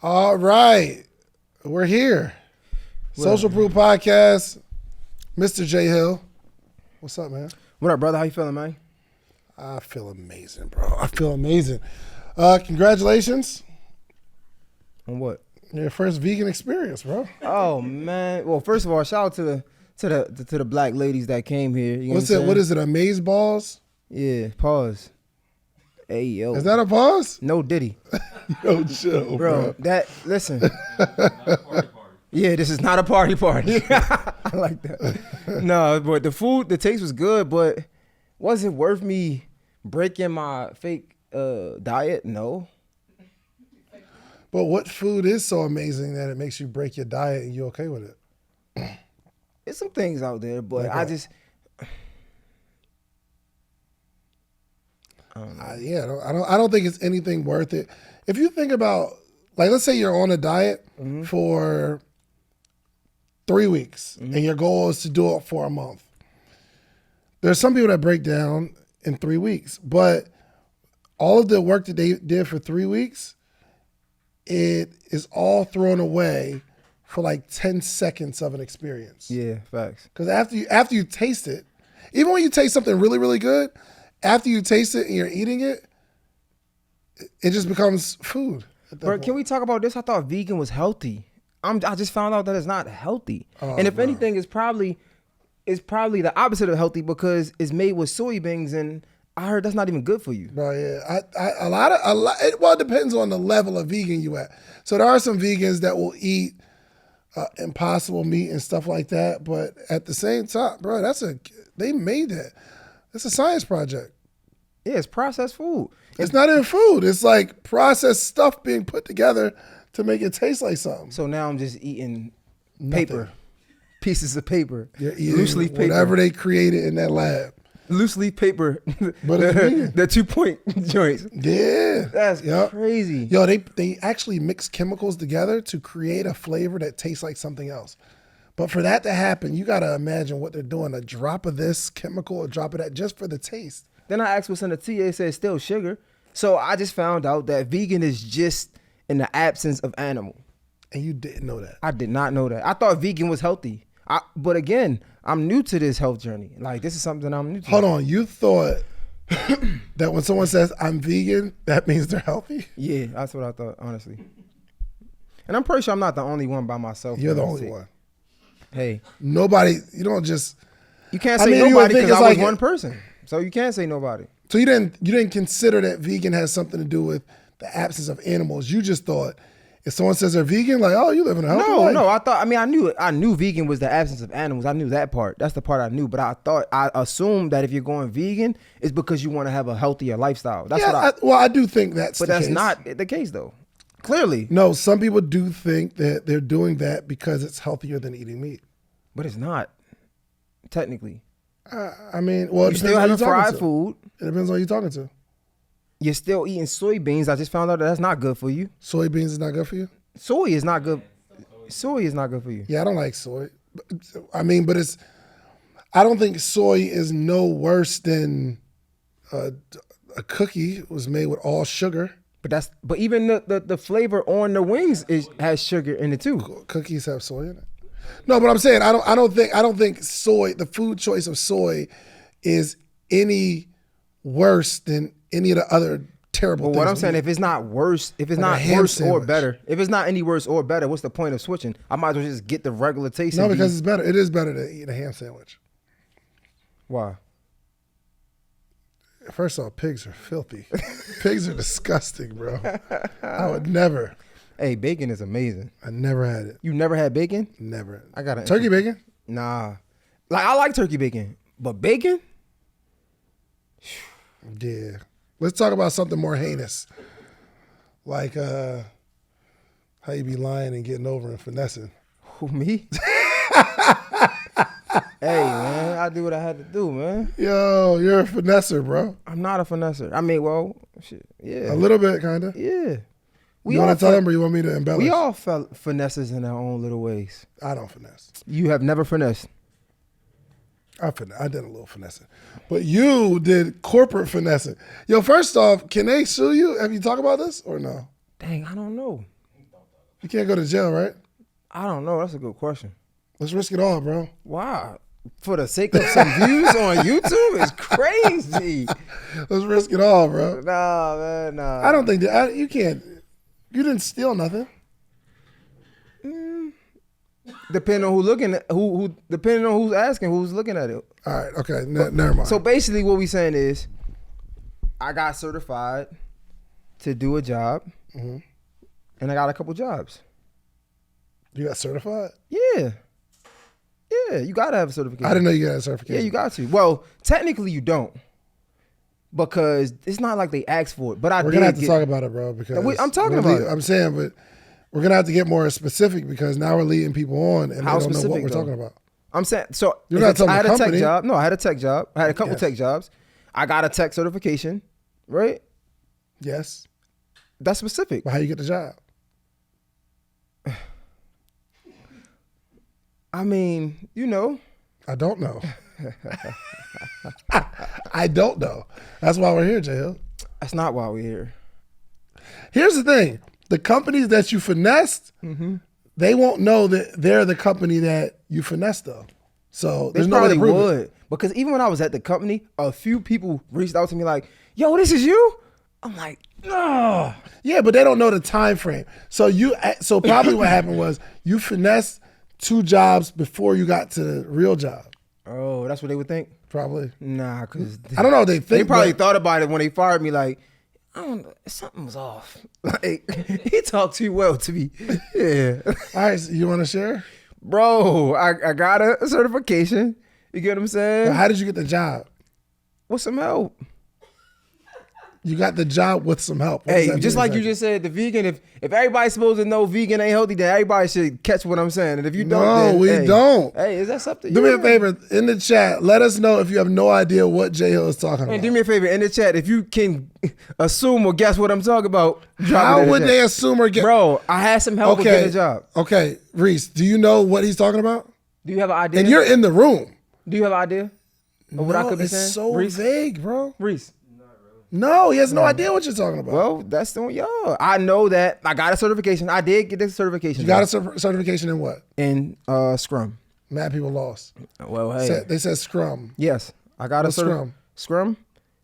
All right. We're here. Social Proof Podcast. Mr. J Hill. What's up, man? What up, brother? How you feeling, man? I feel amazing, bro. I feel amazing. Congratulations. On what? Your first vegan experience, bro. Oh, man. Well, first of all, shout out to the black ladies that came here. You know What's it? What is it? Amaze balls? Yeah, pause. Hey, yo. Is that a pause? No Diddy. Yo, chill, bro. Listen. Yeah, this is not a party. I like that. No, but the taste was good, but was it worth me breaking my fake diet? No. But what food is so amazing that it makes you break your diet and you okay with it? There's some things out there, but like I just... I don't think it's anything worth it. If you think about, like, let's say you're on a diet for 3 weeks and your goal is to do it for a month. There's some people that break down in 3 weeks, but all of the work that they did for 3 weeks, it is all thrown away for like 10 seconds of an experience. Yeah, facts. Because after you taste it, even when you taste something really, really good, after you taste it and you're eating it, it just becomes food. Bro, can we talk about this? I thought vegan was healthy. I just found out that it's not healthy. And if anything, it's probably the opposite of healthy because it's made with soybeans, and I heard that's not even good for you. Bro, yeah. It depends on the level of vegan you at. So there are some vegans that will eat impossible meat and stuff like that, but at the same time, bro, they made that. It's a science project. Yeah, it's processed food. It's not in food. It's like processed stuff being put together to make it taste like something. So now I'm just eating paper, pieces of paper, loose leaf paper, whatever they created in that lab. Loose leaf paper, but the 2-point joints. Yeah, that's crazy. Yo, they actually mix chemicals together to create a flavor that tastes like something else. But for that to happen, you got to imagine what they're doing. A drop of this chemical, a drop of that, just for the taste. Then I asked what's in the tea. They said still sugar. So I just found out that vegan is just in the absence of animal. And you didn't know that? I did not know that. I thought vegan was healthy. But again, I'm new to this health journey. Like, this is something I'm new to. Hold on. You thought that when someone says, I'm vegan, that means they're healthy? Yeah, that's what I thought, honestly. And I'm pretty sure I'm not the only one by myself. You're the only one. Hey. Nobody, you don't just... You can't say nobody because I was one person. So you can't say nobody. So you didn't consider that vegan has something to do with the absence of animals. You just thought if someone says they're vegan, like, oh, you live in a healthy life. No. I knew vegan was the absence of animals. I knew that part. That's the part I knew. But I assumed that if you're going vegan, it's because you want to have a healthier lifestyle. That's I do think that's the case. But that's not the case, though. Clearly. No, some people do think that they're doing that because it's healthier than eating meat. But it's not, technically. You still having fried food. It depends on who you're talking to. You're still eating soybeans. I just found out that's not good for you. Soybeans is not good for you? Soy is not good. Soy is not good for you. Yeah, I don't like soy. But it's... I don't think soy is no worse than a cookie was made with all sugar. But even the flavor on the wings has sugar in it too. Cookies have soy in it. No, but I'm saying I don't think soy, the food choice of soy, is any worse than any of the other terrible things. Well, what I'm saying, if it's not worse or better, if it's not any worse or better, what's the point of switching? I might as well just get the regular taste. No, because it's better. It is better to eat a ham sandwich. Why? First off, pigs are filthy. Pigs are disgusting, bro. I would never. Hey, bacon is amazing. I never had it. You never had bacon? Never. I got it. Turkey bacon? Nah. Like, I like turkey bacon, but bacon? Yeah. Let's talk about something more heinous. Like how you be lying and getting over and finessing. Who, me? Hey, man, I do what I had to do, man. Yo, you're a finesser, bro. I'm not a finesser. I mean, well, shit, yeah. A little bit, kind of. Yeah. You want to tell them or you want me to embellish? We all finesses in our own little ways. I don't finesse. You have never finessed. I did a little finessing. But you did corporate finessing. Yo, first off, can they sue you? Have you talked about this or no? Dang, I don't know. You can't go to jail, right? I don't know. That's a good question. Let's risk it all, bro. Wow. For the sake of some views on YouTube is crazy. Let's risk it all, bro. Nah, man, nah. I don't think that you can't. You didn't steal nothing. Depending on who looking at who depending on who's asking, who's looking at it. All right, okay, never mind. So basically, what we saying is, I got certified to do a job, and I got a couple jobs. You got certified? Yeah. Yeah, you gotta have a certification. I didn't know you got a certification. Yeah, you got to. Well, technically you don't, because it's not like they asked for it. But we're gonna have to talk about it, bro. Because I'm talking about it. I'm saying, but we're gonna have to get more specific because now we're leading people on and How they don't know what we're specific, talking about. I'm saying, so You're not telling I had the a tech company. job. No, I had a tech job. I had a couple tech jobs. I got a tech certification, right? Yes. That's specific. But how you get the job? I mean, you know. I don't know. I don't know. That's why we're here, J-Hill. That's not why we're here. Here's the thing. The companies that you finessed, they won't know that they're the company that you finessed, though. So there's no way to prove it. Because even when I was at the company, a few people reached out to me like, yo, this is you? I'm like, no. Yeah, but they don't know the time frame. So probably what happened was you finessed 2 jobs before you got to the real job. Oh, that's what they would think? Probably. Nah, because I don't know what they think. They probably thought about it when they fired me like, I don't know, something was off. Like, he talked too well to me. Yeah. All right, so you want to share? Bro, I got a certification. You get what I'm saying? But how did you get the job? With some help. You got the job with some help. What does Hey, that just mean like you just said, the vegan, if everybody's supposed to know vegan ain't healthy, then everybody should catch what I'm saying. And if you don't, No, then, we don't. Hey, is that something? Do me a favor in the chat. Let us know if you have no idea what J-Hill is talking about. And do me a favor in the chat, if you can assume or guess what I'm talking about. How would they assume or guess? Bro, I had some help with getting a job. Okay, Reese, do you know what he's talking about? Do you have an idea? And you're in the room. Do you have an idea of what I could be saying? It's so Reese? vague, bro. Reese. No, he has no idea what you're talking about. Well, that's on y'all. I know that I got a certification. I did get this certification. You got a certification in what? In Scrum. Mad people lost. Well, hey. They said Scrum. Yes, I got a Scrum. Scrum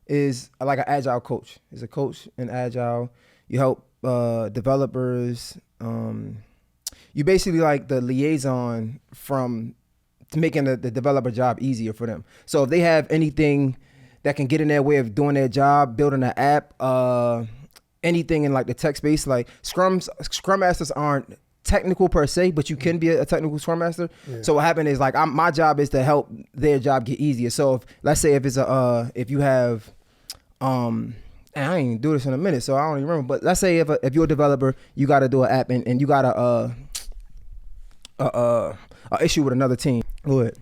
is like an agile coach. It's a coach in agile. You help developers. You basically like the liaison from making the developer job easier for them. So if they have anything that can get in their way of doing their job, building an app, anything in like the tech space, like Scrum Masters aren't technical per se, but you can be a technical Scrum Master. Yeah. So what happened is like my job is to help their job get easier. So if let's say if it's if you have and I ain't do this in a minute, so I don't even remember. But let's say if you're a developer, you got to do an app and you got a issue with another team. Go ahead.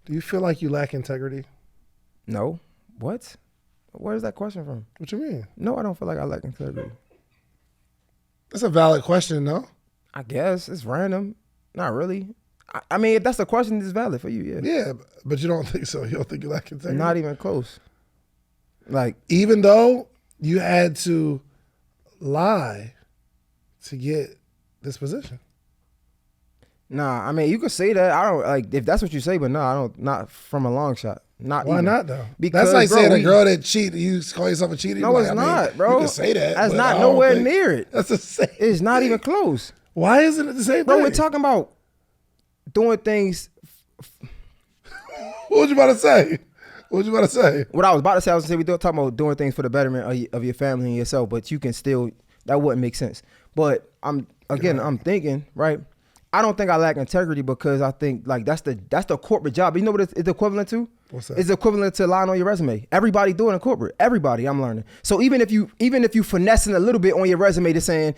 Do you feel like you lack integrity? No. What? Where's that question from? What you mean? No, I don't feel like I lack integrity. That's a valid question, no? I guess it's random. Not really. I mean, if that's the question, it's valid for you. Yeah. Yeah, but you don't think so. You don't think you lack integrity? Not even close. Like, even though you had to lie to get this position. Nah, I mean, you could say that. I don't like if that's what you say, but no, I don't. Not from a long shot. Not why even. not though? Because that's like saying a girl that cheat. You call yourself a cheater. No, it's not, bro. You can say that. That's not nowhere near it. That's the same. It's not even close. Why isn't it the same bro, thing? We're talking about doing things. What was you about to say? What was you about to say? What I was about to say, I was going to say, we're talking about doing things for the betterment of your family and yourself, but you can still, that wouldn't make sense. But I'm thinking, right? I don't think I lack integrity because I think like that's the corporate job. You know what it's equivalent to? What's that? It's equivalent to lying on your resume. Everybody doing a corporate. Everybody, I'm learning. So even if you finessing a little bit on your resume to saying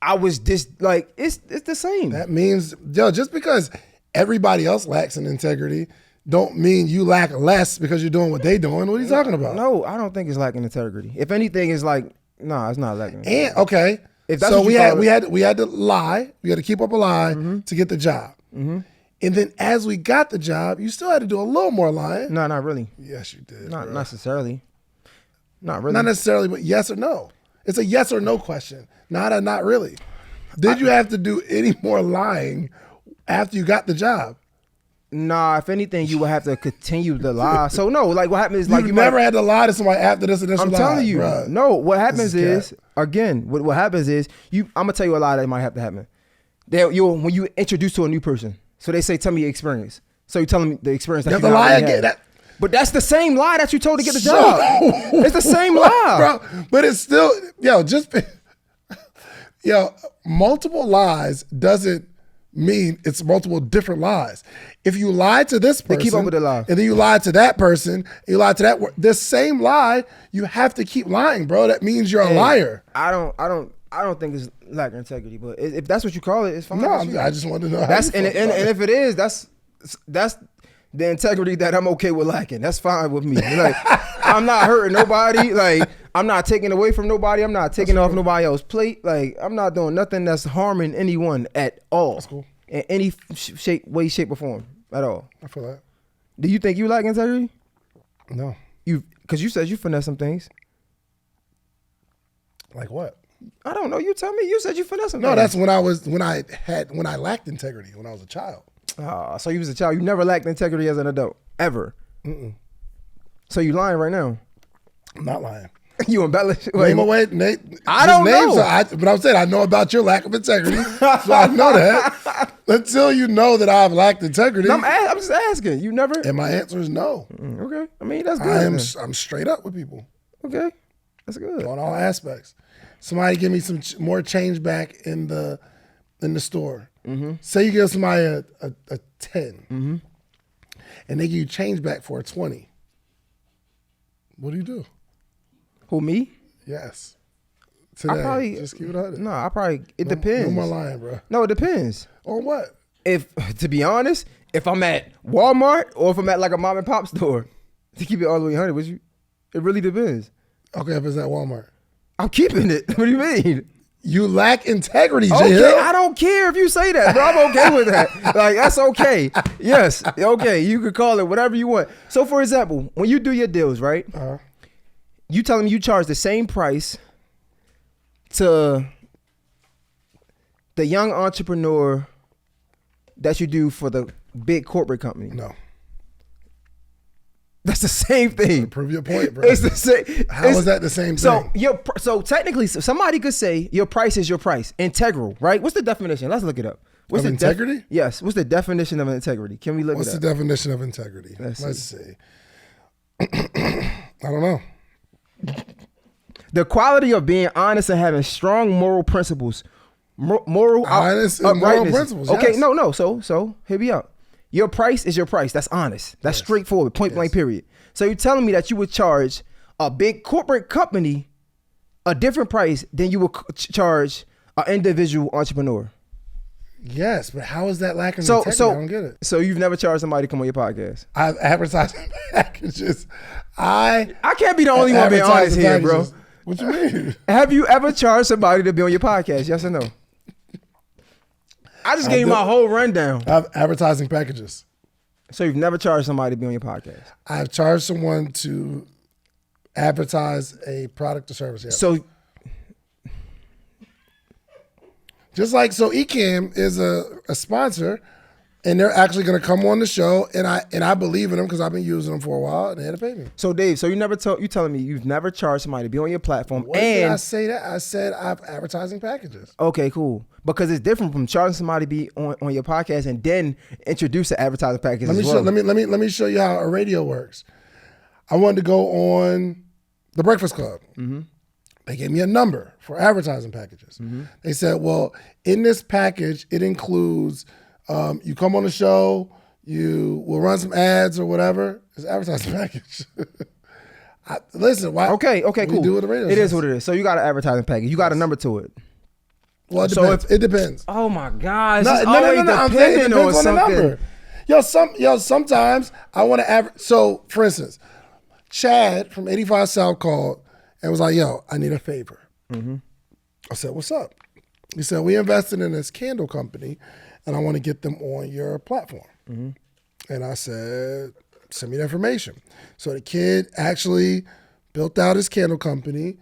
I was this, like it's the same. That means just because everybody else lacks in integrity don't mean you lack less because you're doing what they doing. What are you talking about? No, I don't think it's lacking integrity. If anything, it's like it's not lacking integrity. And okay. If that's so what we you had to lie. We had to keep up a lie to get the job. Mm-hmm. And then as we got the job, you still had to do a little more lying. No, not really. Yes, you did. Not necessarily. Not really. Not necessarily, but yes or no. It's a yes or no question, not a not really. Did you have to do any more lying after you got the job? Nah, if anything, you would have to continue to lie. So no, like what happens is like you never had to lie to somebody after this initial I'm lie. telling you, bruh. no. What happens is again, what happens is I'm gonna tell you a lie that might have to happen. When you introduce to a new person, so they say, "Tell me your experience." So you're telling me the experience that you have to lie again. But that's the same lie that you told to get the job. It's the same lie, bro. But it's still multiple lies doesn't mean it's multiple different lies. If you lie to this person, keep up with the lie, and then you lie to that person, and you lie to that, the same lie, you have to keep lying, bro. That means you're a liar. I don't think it's lack of integrity, but if that's what you call it, it's fine. No, I just wanted to know. That's and if it is, that's the integrity that I'm okay with lacking. That's fine with me. Like I'm not hurting nobody. Like I'm not taking away from nobody. I'm not taking off nobody else's plate. Like I'm not doing nothing that's harming anyone at all. That's cool. In any way, shape, or form at all. I feel that. Do you think you lack integrity? No. Because you said you finesse some things. Like what? I don't know. You tell me. You said you finesse some things. No, that's when I lacked integrity when I was a child. So you was a child. You never lacked integrity as an adult, ever. Mm-mm. So you lying right now? I'm not lying. You embellish. Name away, Nate. I don't know. But I'm saying I know about your lack of integrity, so I know that. Until you know that I've lacked integrity, no, I'm just asking. You never. And my answer is no. Okay. I mean that's good. I'm straight up with people. Okay, that's good on all aspects. Somebody give me some more change back in the store. Mm-hmm. Say you give somebody a 10, and they give you change back for a 20. What do you do? Who, me? Yes. Today. Just keep it out there. No, it depends. No more lying, bro. No, it depends. On what? To be honest, if I'm at Walmart or if I'm at like a mom and pop store, to keep it all the way 100, it really depends. Okay, if it's at Walmart. I'm keeping it. What do you mean? You lack integrity, J. Okay, Hill. I don't care if you say that, bro. I'm okay with that. Like, that's okay. Yes, okay. You could call it whatever you want. So, for example, when you do your deals, right? You telling me you charge the same price to the young entrepreneur that you do for the big corporate company? No. That's the same thing. Prove your point, bro. It's the same. How is that the same thing? So technically, somebody could say your price is your price. Integral, right? What's the definition? Let's look it up. What's of integrity? Yes. What's the definition of integrity? Can we look it up? What's the definition of integrity? Let's see. I don't know. The quality of being honest and having strong moral principles. Honest and moral principles. Okay, yes. no. So hear me out. Your price is your price. That's honest. That's straightforward. Point blank, period. So you're telling me that you would charge a big corporate company a different price than you would charge an individual entrepreneur? Yes, but how is that lacking integrity? I don't get it. So you've never charged somebody to come on your podcast? I've advertised packages. I can't be the only one being honest here, bro. What you mean? Have you ever charged somebody to be on your podcast? Yes or no? I just gave you my whole rundown. I have advertising packages. So you've never charged somebody to be on your podcast? I've charged someone to advertise a product or service. Yes. So just like Ecamm is a sponsor, and they're actually going to come on the show, and I believe in them because I've been using them for a while, and they had to pay me. So Dave, you telling me you've never charged somebody to be on your platform? When did I say that? I said I have advertising packages. Okay, cool. Because it's different from charging somebody to be on your podcast and then introduce the advertising package. Let me show you how a radio works. I wanted to go on the Breakfast Club. Mm-hmm. They gave me a number for advertising packages. Mm-hmm. They said, well, in this package, it includes you come on the show, you will run some ads or whatever. It's an advertising package. Listen, why? Okay, cool. Do with the radio it is what it is. So you got an advertising package. You got a number to it. Well, it depends. It depends. Oh my gosh! No, I'm saying it depends on the number. Sometimes I want to So, for instance, Chad from 85 South called and was like, "Yo, I need a favor." Mm-hmm. I said, "What's up?" He said, "We invested in this candle company, and I want to get them on your platform." Mm-hmm. And I said, "Send me the information." So the kid actually built out his candle company,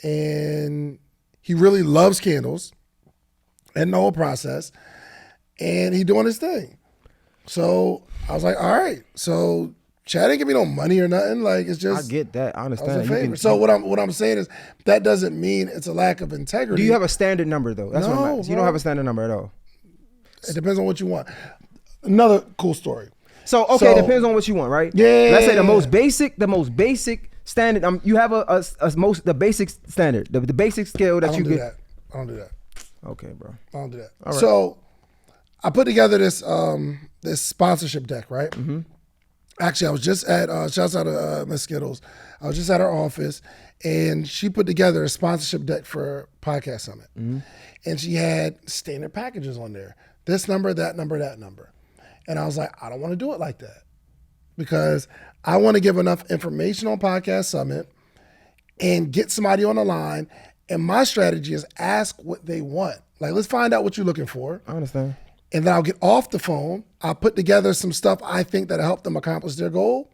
and he really loves candles. in the whole process, and he doing his thing. So I was like, all right. So Chad didn't give me no money or nothing. Like, it's just, I get that. I understand. So what I'm saying is that doesn't mean it's a lack of integrity. Do you have a standard number though? That's what I'm asking. You don't have a standard number at all. It depends on what you want. Another cool story. So okay, depends on what you want, right? Yeah. Let's say the most basic standard. You have the basic standard, the basic skill that you get. I don't do that. Okay, bro. I don't do that. All right. So I put together this this sponsorship deck, right? Mm-hmm. Actually, I was just at shouts out to Miss Skittles. I was just at her office, and she put together a sponsorship deck for Podcast Summit, and she had standard packages on there. This number, that number, that number. And I was like, I don't want to do it like that because I want to give enough information on Podcast Summit and get somebody on the line. And my strategy is ask what they want. Like, let's find out what you're looking for. I understand. And then I'll get off the phone. I'll put together some stuff I think that'll help them accomplish their goal.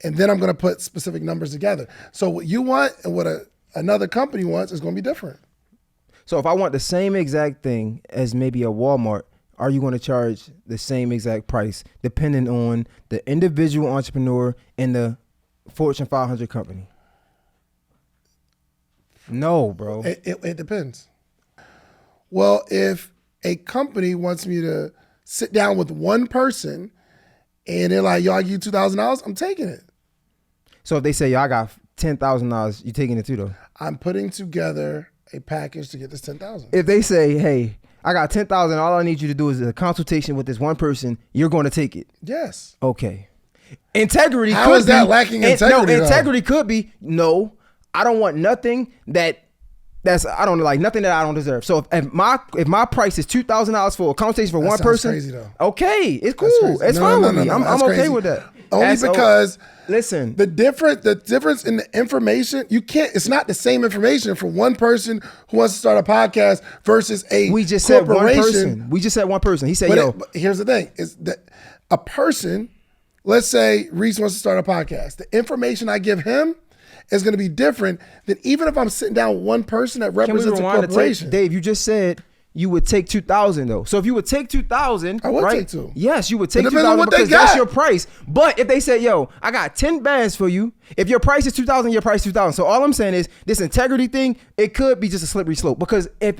And then I'm going to put specific numbers together. So what you want and what another company wants is going to be different. So if I want the same exact thing as maybe a Walmart, are you going to charge the same exact price depending on the individual entrepreneur and the Fortune 500 company? No, bro. It depends. Well, if a company wants me to sit down with one person and they're like, yo, I give you $2,000, I'm taking it. So if they say, yo, I got $10,000, you taking it too, though? I'm putting together a package to get this $10,000. If they say, hey, I got $10,000, all I need you to do is a consultation with this one person, you're going to take it? Yes. Okay. Integrity How could is that be, lacking integrity? No, integrity could be, no, I don't want nothing I don't like nothing that I don't deserve. So if my price is $2,000 for a consultation for one person, crazy though. Okay, it's cool. It's fine with me. I'm okay with that. Only because listen, the difference in the information, it's not the same information for one person who wants to start a podcast versus a we just corporation. Said one person. He said, but here's the thing, is that a person, let's say Reese wants to start a podcast. The information I give him is going to be different than even if I'm sitting down with one person that represents a corporation. Dave, you just said you would take $2,000 though. So if you would take $2,000, I would right? take $2,000. Yes, you would take $2,000 because that's your price. But if they say, yo, I got 10 bands for you, if your price is $2,000, your price is $2,000. So all I'm saying is this integrity thing, it could be just a slippery slope because if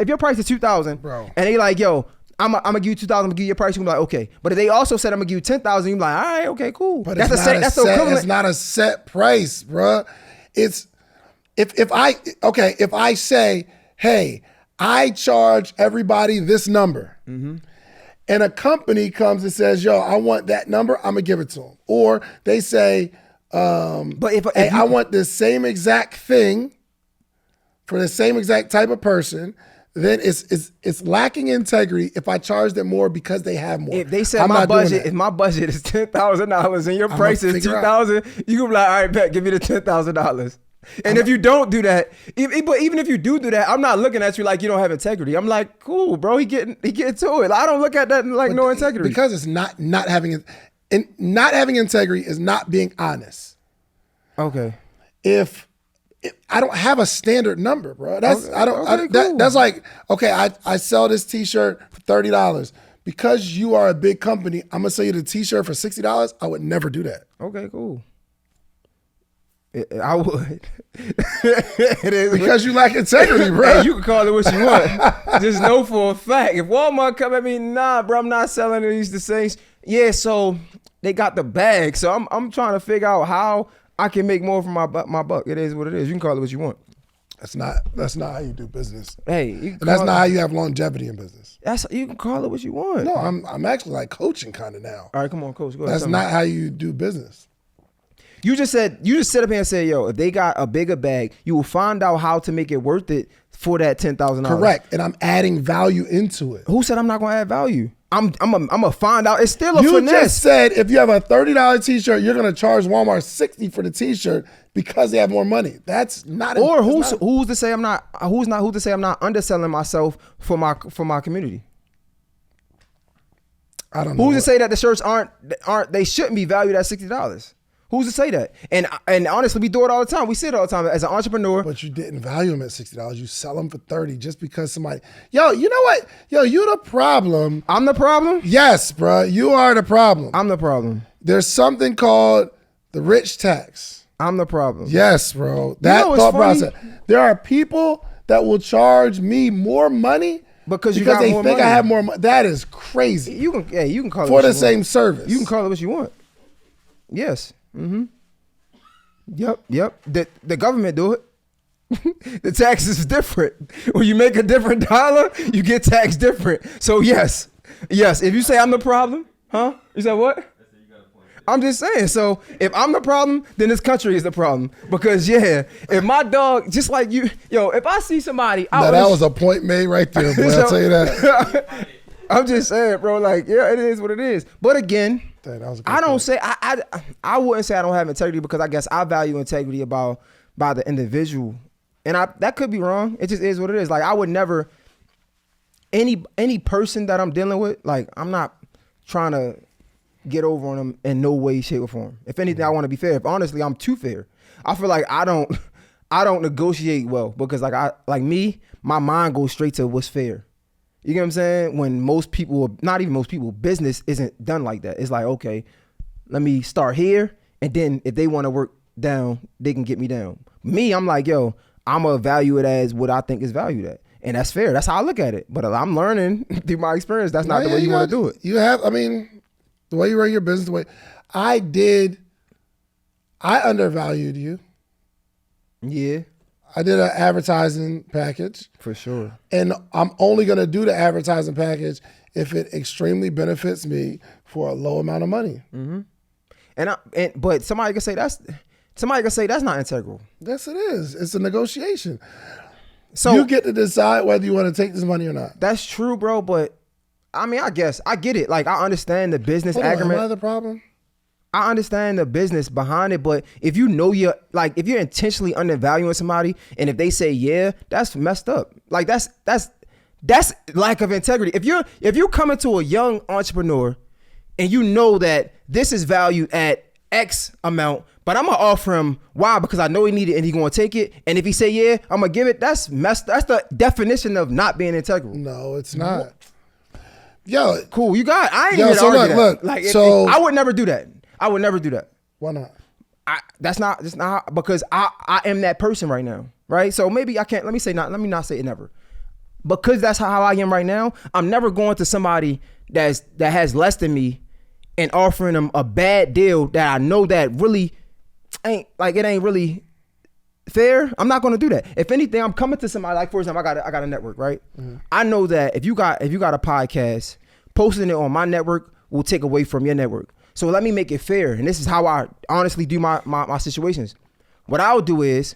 your price is $2,000, bro, and they like, yo, I'm gonna give you $2,000. I'm gonna give you your price. You gonna be like, okay. But if they also said I'm gonna give you $10,000, you be like, all right, okay, cool. But it's not a set price, bro. It's if I say, hey, I charge everybody this number, and a company comes and says, yo, I want that number, I'm gonna give it to them. Or they say, but if I want the same exact thing for the same exact type of person, then it's lacking integrity if I charge them more because they have more. If they said if my budget is $10,000 and your price is $2,000, you gonna be like, all right, bet, give me the $10,000. And if you don't do that, but even if you do that, I'm not looking at you like you don't have integrity. I'm like, cool, bro, he getting to it. I don't look at that like no integrity because it's not having integrity is not being honest. Okay. If I don't have a standard number, bro. That's like, okay, I sell this t-shirt for $30. Because you are a big company, I'm gonna sell you the t-shirt for $60. I would never do that. Okay, cool. I would. It is because you lack integrity, bro. Hey, you can call it what you want. Just know for a fact. If Walmart come at me, nah, bro, I'm not selling these the same. Yeah, so they got the bag. So I'm trying to figure out how I can make more from my buck. It is what it is. You can call it what you want. That's not how you do business. Hey, that's not how you have longevity in business. You can call it what you want. No, I'm actually like coaching kind of now. All right, come on, coach. Go ahead. That's not how you do business. You just sit up here and say, yo, if they got a bigger bag, you will find out how to make it worth it for that $10,000. Correct. And I'm adding value into it. Who said I'm not going to add value? I'm gonna find out. It's still a finesse. You just said if you have a $30 t-shirt, you're going to charge Walmart $60 for the t-shirt because they have more money. That's not. Or who's to say I'm not? Who's to say I'm not underselling myself for my community? I don't know. Who's to say that the shirts aren't they shouldn't be valued at $60? Who's to say that? And honestly, we do it all the time. We see it all the time as an entrepreneur. But you didn't value them at $60. You sell them for $30 just because somebody. Yo, you know what? Yo, you the problem. I'm the problem? Yes, bro. You are the problem. I'm the problem. There's something called the rich tax. I'm the problem. Yes, bro. That thought process. There are people that will charge me more money because they think I have more money. That is crazy. You can call it for the same service. You can call it what you want. Yes. Mm-hmm. Yep. The government do it. The tax is different. When you make a different dollar, you get taxed different. So yes. If you say I'm the problem, huh? You said what? I'm just saying. So if I'm the problem, then this country is the problem. Because if my dog, just like you, if I see somebody, that was a point made right there, boy. I'll tell you that. I'm just saying, bro. Like, it is what it is. But again, I don't say I wouldn't say I don't have integrity, because I guess I value integrity by the individual, and that could be wrong. It just is what it is. Like, I would never any person that I'm dealing with, like, I'm not trying to get over on them in no way, shape, or form. If anything, I want to be fair. If honestly, I'm too fair. I feel like I don't negotiate well, because my mind goes straight to what's fair. You get what I'm saying? When most people, not even most people, business isn't done like that. It's like, okay, let me start here, and then if they want to work down, they can get me down. Me, I'm like, yo, I'm going to value it as what I think is valued at. And that's fair. That's how I look at it. But I'm learning through my experience, that's not the way you want to do it. You have, the way you run your business, the way I undervalued you. Yeah. I did an advertising package. For sure. And I'm only going to do the advertising package if it extremely benefits me for a low amount of money. Mm-hmm. But somebody can say that's not integral. Yes, it is. It's a negotiation. So you get to decide whether you want to take this money or not. That's true, bro. But I guess I get it. Like, I understand the business argument. Am I the problem? I understand the business behind it, but if you know if you're intentionally undervaluing somebody, and if they say that's messed up. Like, that's lack of integrity. If you're coming to a young entrepreneur and you know that this is valued at X amount, but I'm gonna offer him Y because I know he need it and he's gonna take it, and if he say I'm gonna give it, that's messed. That's the definition of not being integral. No, it's not. Yo, cool. You got it. I ain't even argue that. Look. Like, I would never do that. I would never do that. Why not? That's not because I am that person right now, right? So maybe I can't. Let me not say it never, because that's how I am right now. I'm never going to somebody that has less than me and offering them a bad deal that I know that really ain't really fair. I'm not going to do that. If anything, I'm coming to somebody, like, for example, I got a network, right? Mm-hmm. I know that if you got a podcast, posting it on my network will take away from your network. So let me make it fair. And this is how I honestly do my situations. What I'll do is,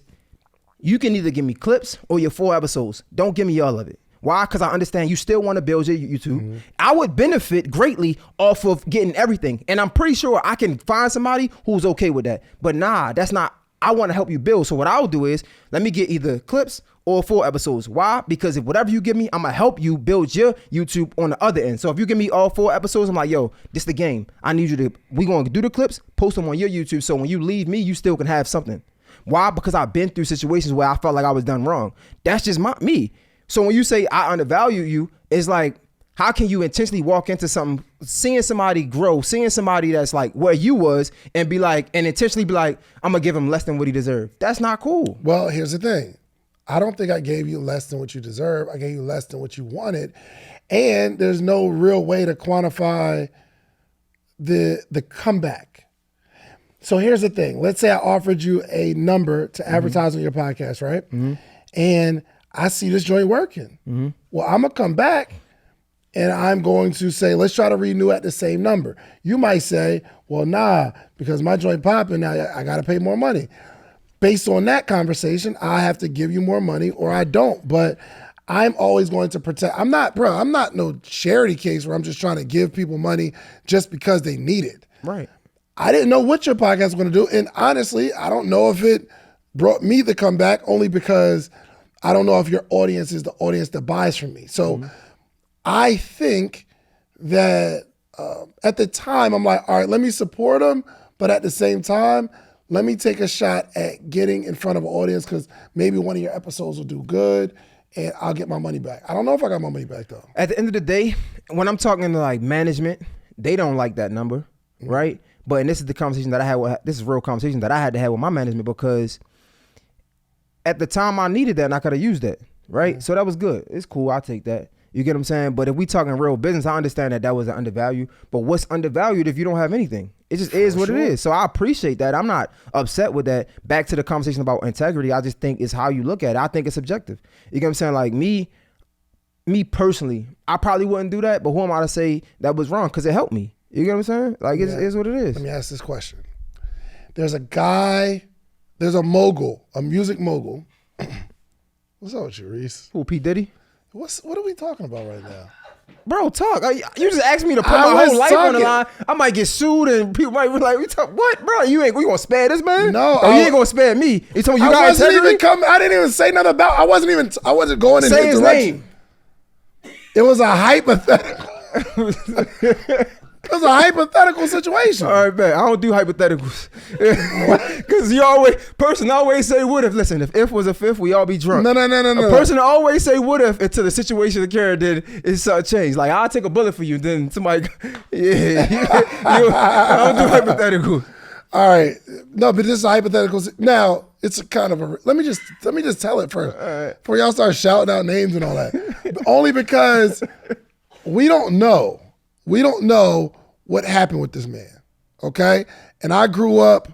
you can either give me clips or your 4 episodes. Don't give me all of it. Why? Because I understand you still want to build your YouTube. Mm-hmm. I would benefit greatly off of getting everything. And I'm pretty sure I can find somebody who's okay with that. But nah, that's not, I want to help you build. So what I'll do is, let me get either clips or 4 episodes. Why? Because if whatever you give me, I'm going to help you build your YouTube on the other end. So if you give me all 4 episodes, I'm like, yo, this the game. I need you to, we going to do the clips, post them on your YouTube. So when you leave me, you still can have something. Why? Because I've been through situations where I felt like I was done wrong. That's just me. So when you say I undervalue you, it's like, how can you intentionally walk into something, seeing somebody grow, seeing somebody that's like where you was, and be like, and intentionally be like, I'm gonna give him less than what he deserved. That's not cool. Well, here's the thing. I don't think I gave you less than what you deserve. I gave you less than what you wanted. And there's no real way to quantify the comeback. So here's the thing. Let's say I offered you a number to advertise on your podcast, right? Mm-hmm. And I see this joint working. Mm-hmm. Well, I'm gonna come back and I'm going to say, let's try to renew at the same number. You might say, well, nah, because my joint popping, now I gotta pay more money. Based on that conversation, I have to give you more money or I don't. But I'm always going to protect. I'm not no charity case where I'm just trying to give people money just because they need it. Right. I didn't know what your podcast was going to do. And honestly, I don't know if it brought me the comeback, only because I don't know if your audience is the audience that buys from me. So I think that at the time, I'm like, all right, let me support them, But at the same time, let me take a shot at getting in front of an audience because maybe one of your episodes will do good and I'll get my money back. I don't know if I got my money back though. At the end of the day, when I'm talking to like management, they don't like that number, right? But and this is the conversation that I had. This is real conversation that I had to have with my management because at the time I needed that and I could have used that, right? So that was good. It's cool. I'll take that. You get what I'm saying? But if we talking real business, I understand that was an undervalued. But what's undervalued if you don't have anything? It just is what it is. So I appreciate that. I'm not upset with that. Back to the conversation about integrity, I just think it's how you look at it. I think it's subjective. You get what I'm saying? Like me personally, I probably wouldn't do that. But who am I to say that was wrong? Because it helped me. You get what I'm saying? Like it is what it is. Let me ask this question. There's a mogul, a music mogul. What's up with you, Reese? Who, P. Diddy? What are we talking about right now? Bro, talk. You just asked me to put my whole life on the line. I might get sued and people might be like, what, bro? You gonna spare this man? No. You ain't gonna spare me. You told me you got integrity? I didn't even say nothing about, I wasn't going in his direction. Name. It was a hypothetical. It was a hypothetical situation. All right, man. I don't do hypotheticals. Because person always say what if. Listen, if was a fifth, we all be drunk. No. A person always say what if until the situation the character did is changed. Like, I'll take a bullet for you. Then somebody, I don't do hypotheticals. All right. No, but this is hypotheticals. Now, it's a kind of a, let me just tell it first. Right. Before y'all start shouting out names and all that. Only because we don't know. We don't know what happened with this man, okay? And I grew up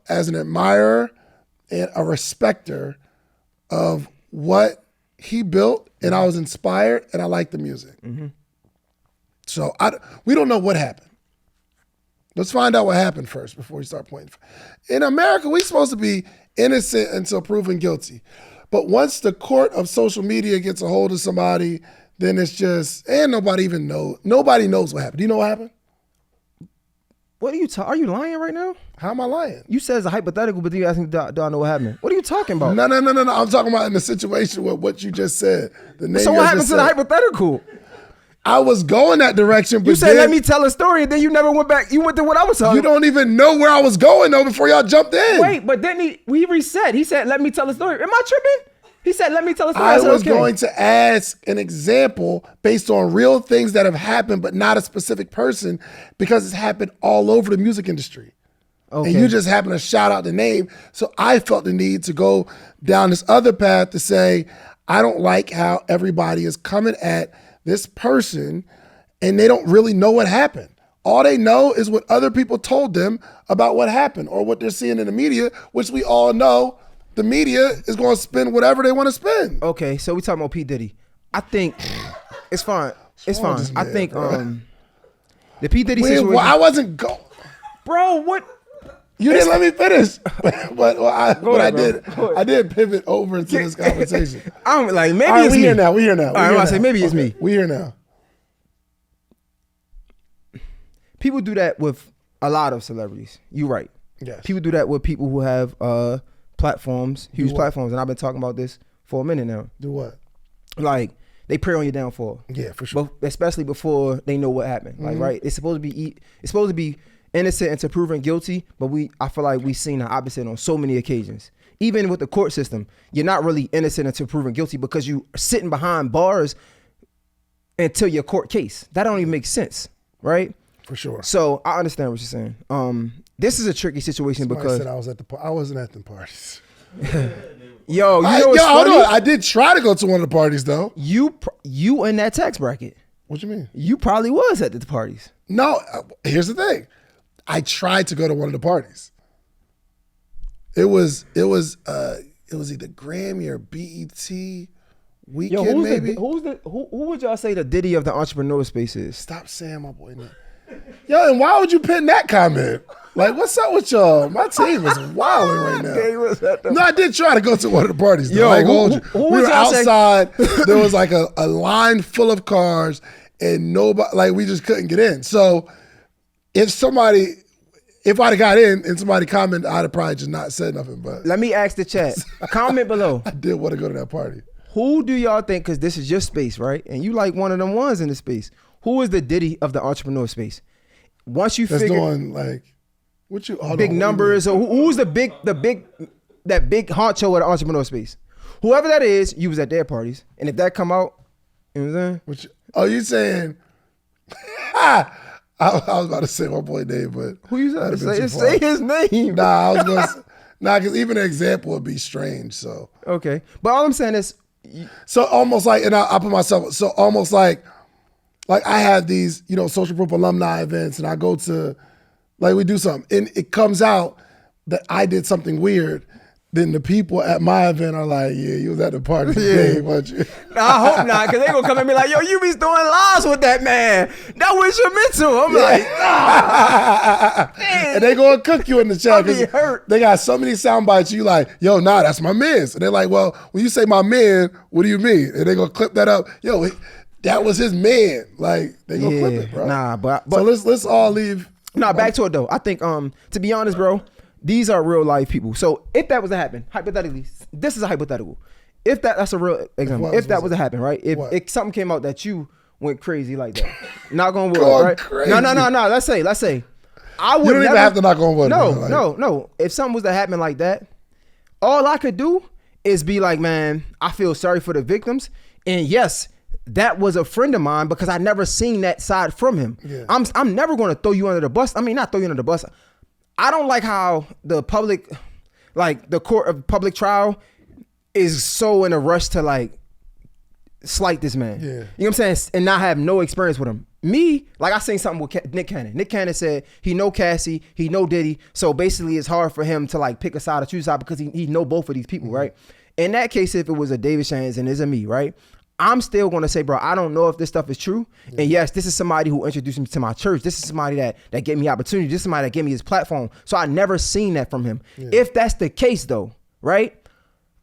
as an admirer and a respecter of what he built, and I was inspired, and I liked the music. Mm-hmm. So we don't know what happened. Let's find out what happened first before we start pointing. In America, we're supposed to be innocent until proven guilty. But once the court of social media gets a hold of somebody, then it's just, and nobody knows what happened. Do you know what happened? What are you are you lying right now? How am I lying? You said it's a hypothetical, but then you asked me, do I know what happened? What are you talking about? No. I'm talking about in the situation with what you just said. So what happened to the hypothetical? I was going that direction, but you said, let me tell a story, and then you never went back. You went to what I was talking about. You don't even know where I was going, though, before y'all jumped in. Wait, but then we reset. He said, let me tell a story. Am I tripping? He said, let me tell a story. I was going to ask an example based on real things that have happened, but not a specific person, because it's happened all over the music industry. Okay. And you just happen to shout out the name. So I felt the need to go down this other path to say, I don't like how everybody is coming at this person and they don't really know what happened. All they know is what other people told them about what happened or what they're seeing in the media, which we all know the media is going to spin whatever they want to spin. Okay, so we talking about P. Diddy. I think it's fine. It's fine. I think the P. Diddy situation. Well, I wasn't going. Bro, what? You didn't let me finish. But I did pivot over into this conversation. I'm like, maybe right, it's me. We here now. I'm about to say, maybe it's me. We here now. People do that with a lot of celebrities. You're right. Yes. People do that with people who have platforms, huge platforms, and I've been talking about this for a minute now. Do what? Like, they prey on your downfall. Yeah, for sure. But especially before they know what happened. Like, right? It's supposed to be innocent until proven guilty, but I feel like we've seen the opposite on so many occasions. Even with the court system, you're not really innocent until proven guilty because you are sitting behind bars until your court case. That don't even make sense, right? For sure. So I understand what you're saying. This is a tricky situation because said I wasn't at the parties. Yo, what's funny? Hold on. I did try to go to one of the parties though. You in that tax bracket. What you mean? You probably was at the parties. No, here's the thing. I tried to go to one of the parties. It was either Grammy or BET weekend. Maybe. Who would y'all say the Diddy of the entrepreneur space is? Stop saying my boy name. Yo, and why would you pin that comment? Like, what's up with y'all? My team is wilding right now. No, I did try to go to one of the parties. Though. I ain't gonna hold you. We were outside. There was like a line full of cars, and nobody, like, we just couldn't get in. So if I'd have got in and somebody commented, I'd have probably just not said nothing. But let me ask the chat. Comment below. I did want to go to that party. Who do y'all think, because this is your space, right? And you like one of them ones in the space. Who is the Diddy of the entrepreneur space? once you that's figure doing like what you big numbers, or who's the big honcho of the entrepreneur space? Whoever that is, you was at their parties, and if that come out, you know what I'm saying? You saying? I was about to say my boy name, but who you say his name? Nah, I was gonna because even an example would be strange. So okay, but all I'm saying is, so almost like, and I put myself so almost like I have these social proof alumni events, and I go to we do something, and it comes out that I did something weird. Then the people at my event are like, yeah, you was at the party today, weren't you? I hope not, because they gonna come at me like, yo, you be doing lives with that man. That was your mentor. I'm like, and they gonna cook you in the chat because hurt. They got so many sound bites. You like, yo, nah, that's my man's. And they're like, well, when you say my man, what do you mean? And they gonna clip that up. Yo, that was his man. Like, they gonna clip it, bro. Nah, but so let's all leave. Nah, back to it though. I think to be honest, bro, these are real life people. So if that was to happen, hypothetically, this is a hypothetical. If that's a real example. If that was to happen, right? If something came out that you went crazy like that, knock on wood, right? Crazy. No. Let's say I would. You don't even have to knock on wood. No. If something was to happen like that, all I could do is be like, man, I feel sorry for the victims, and yes, that was a friend of mine because I never seen that side from him. Yeah. I'm never going to throw you under the bus. I mean, not throw you under the bus. I don't like how the public, the court of public trial is so in a rush to slight this man. Yeah. You know what I'm saying? And not have no experience with him. Me, I seen something with Nick Cannon. Nick Cannon said he know Cassie, he know Diddy. So basically it's hard for him to pick a side or choose a side because he know both of these people, right? In that case, if it was a David Shands and it's a me, right? I'm still going to say, bro, I don't know if this stuff is true. Yeah. And yes, this is somebody who introduced me to my church. This is somebody that gave me opportunity. This is somebody that gave me his platform. So I never seen that from him. Yeah. If that's the case though, right?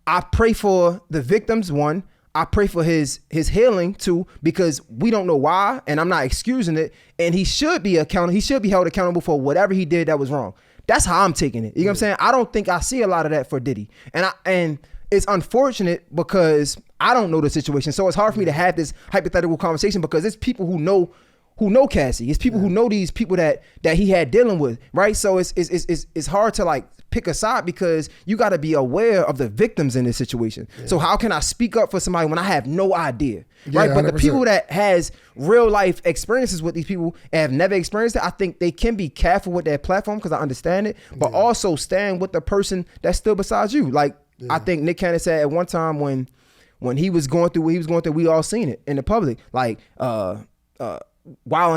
I pray for the victims, one. I pray for his healing too, because we don't know why, and I'm not excusing it. And he should be accountable. He should be held accountable for whatever he did that was wrong. That's how I'm taking it. You know what I'm saying? I don't think I see a lot of that for Diddy. And it's unfortunate because I don't know the situation. So it's hard for me to have this hypothetical conversation because it's people who know Cassie. It's people who know these people that he had dealing with, right? So it's hard to pick a side because you got to be aware of the victims in this situation. Yeah. So how can I speak up for somebody when I have no idea, right? But 100%. The people that has real life experiences with these people and have never experienced it, I think they can be careful with their platform because I understand it, but also stand with the person that's still beside you. I think Nick Cannon said at one time when he was going through what he was going through, we all seen it in the public. Wilding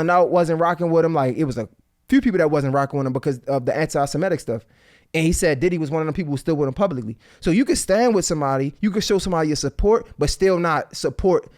Out wasn't rocking with him. It was a few people that wasn't rocking with him because of the anti-Semitic stuff. And he said Diddy was one of them people who stood with him publicly. So you can stand with somebody, you can show somebody your support, but still not support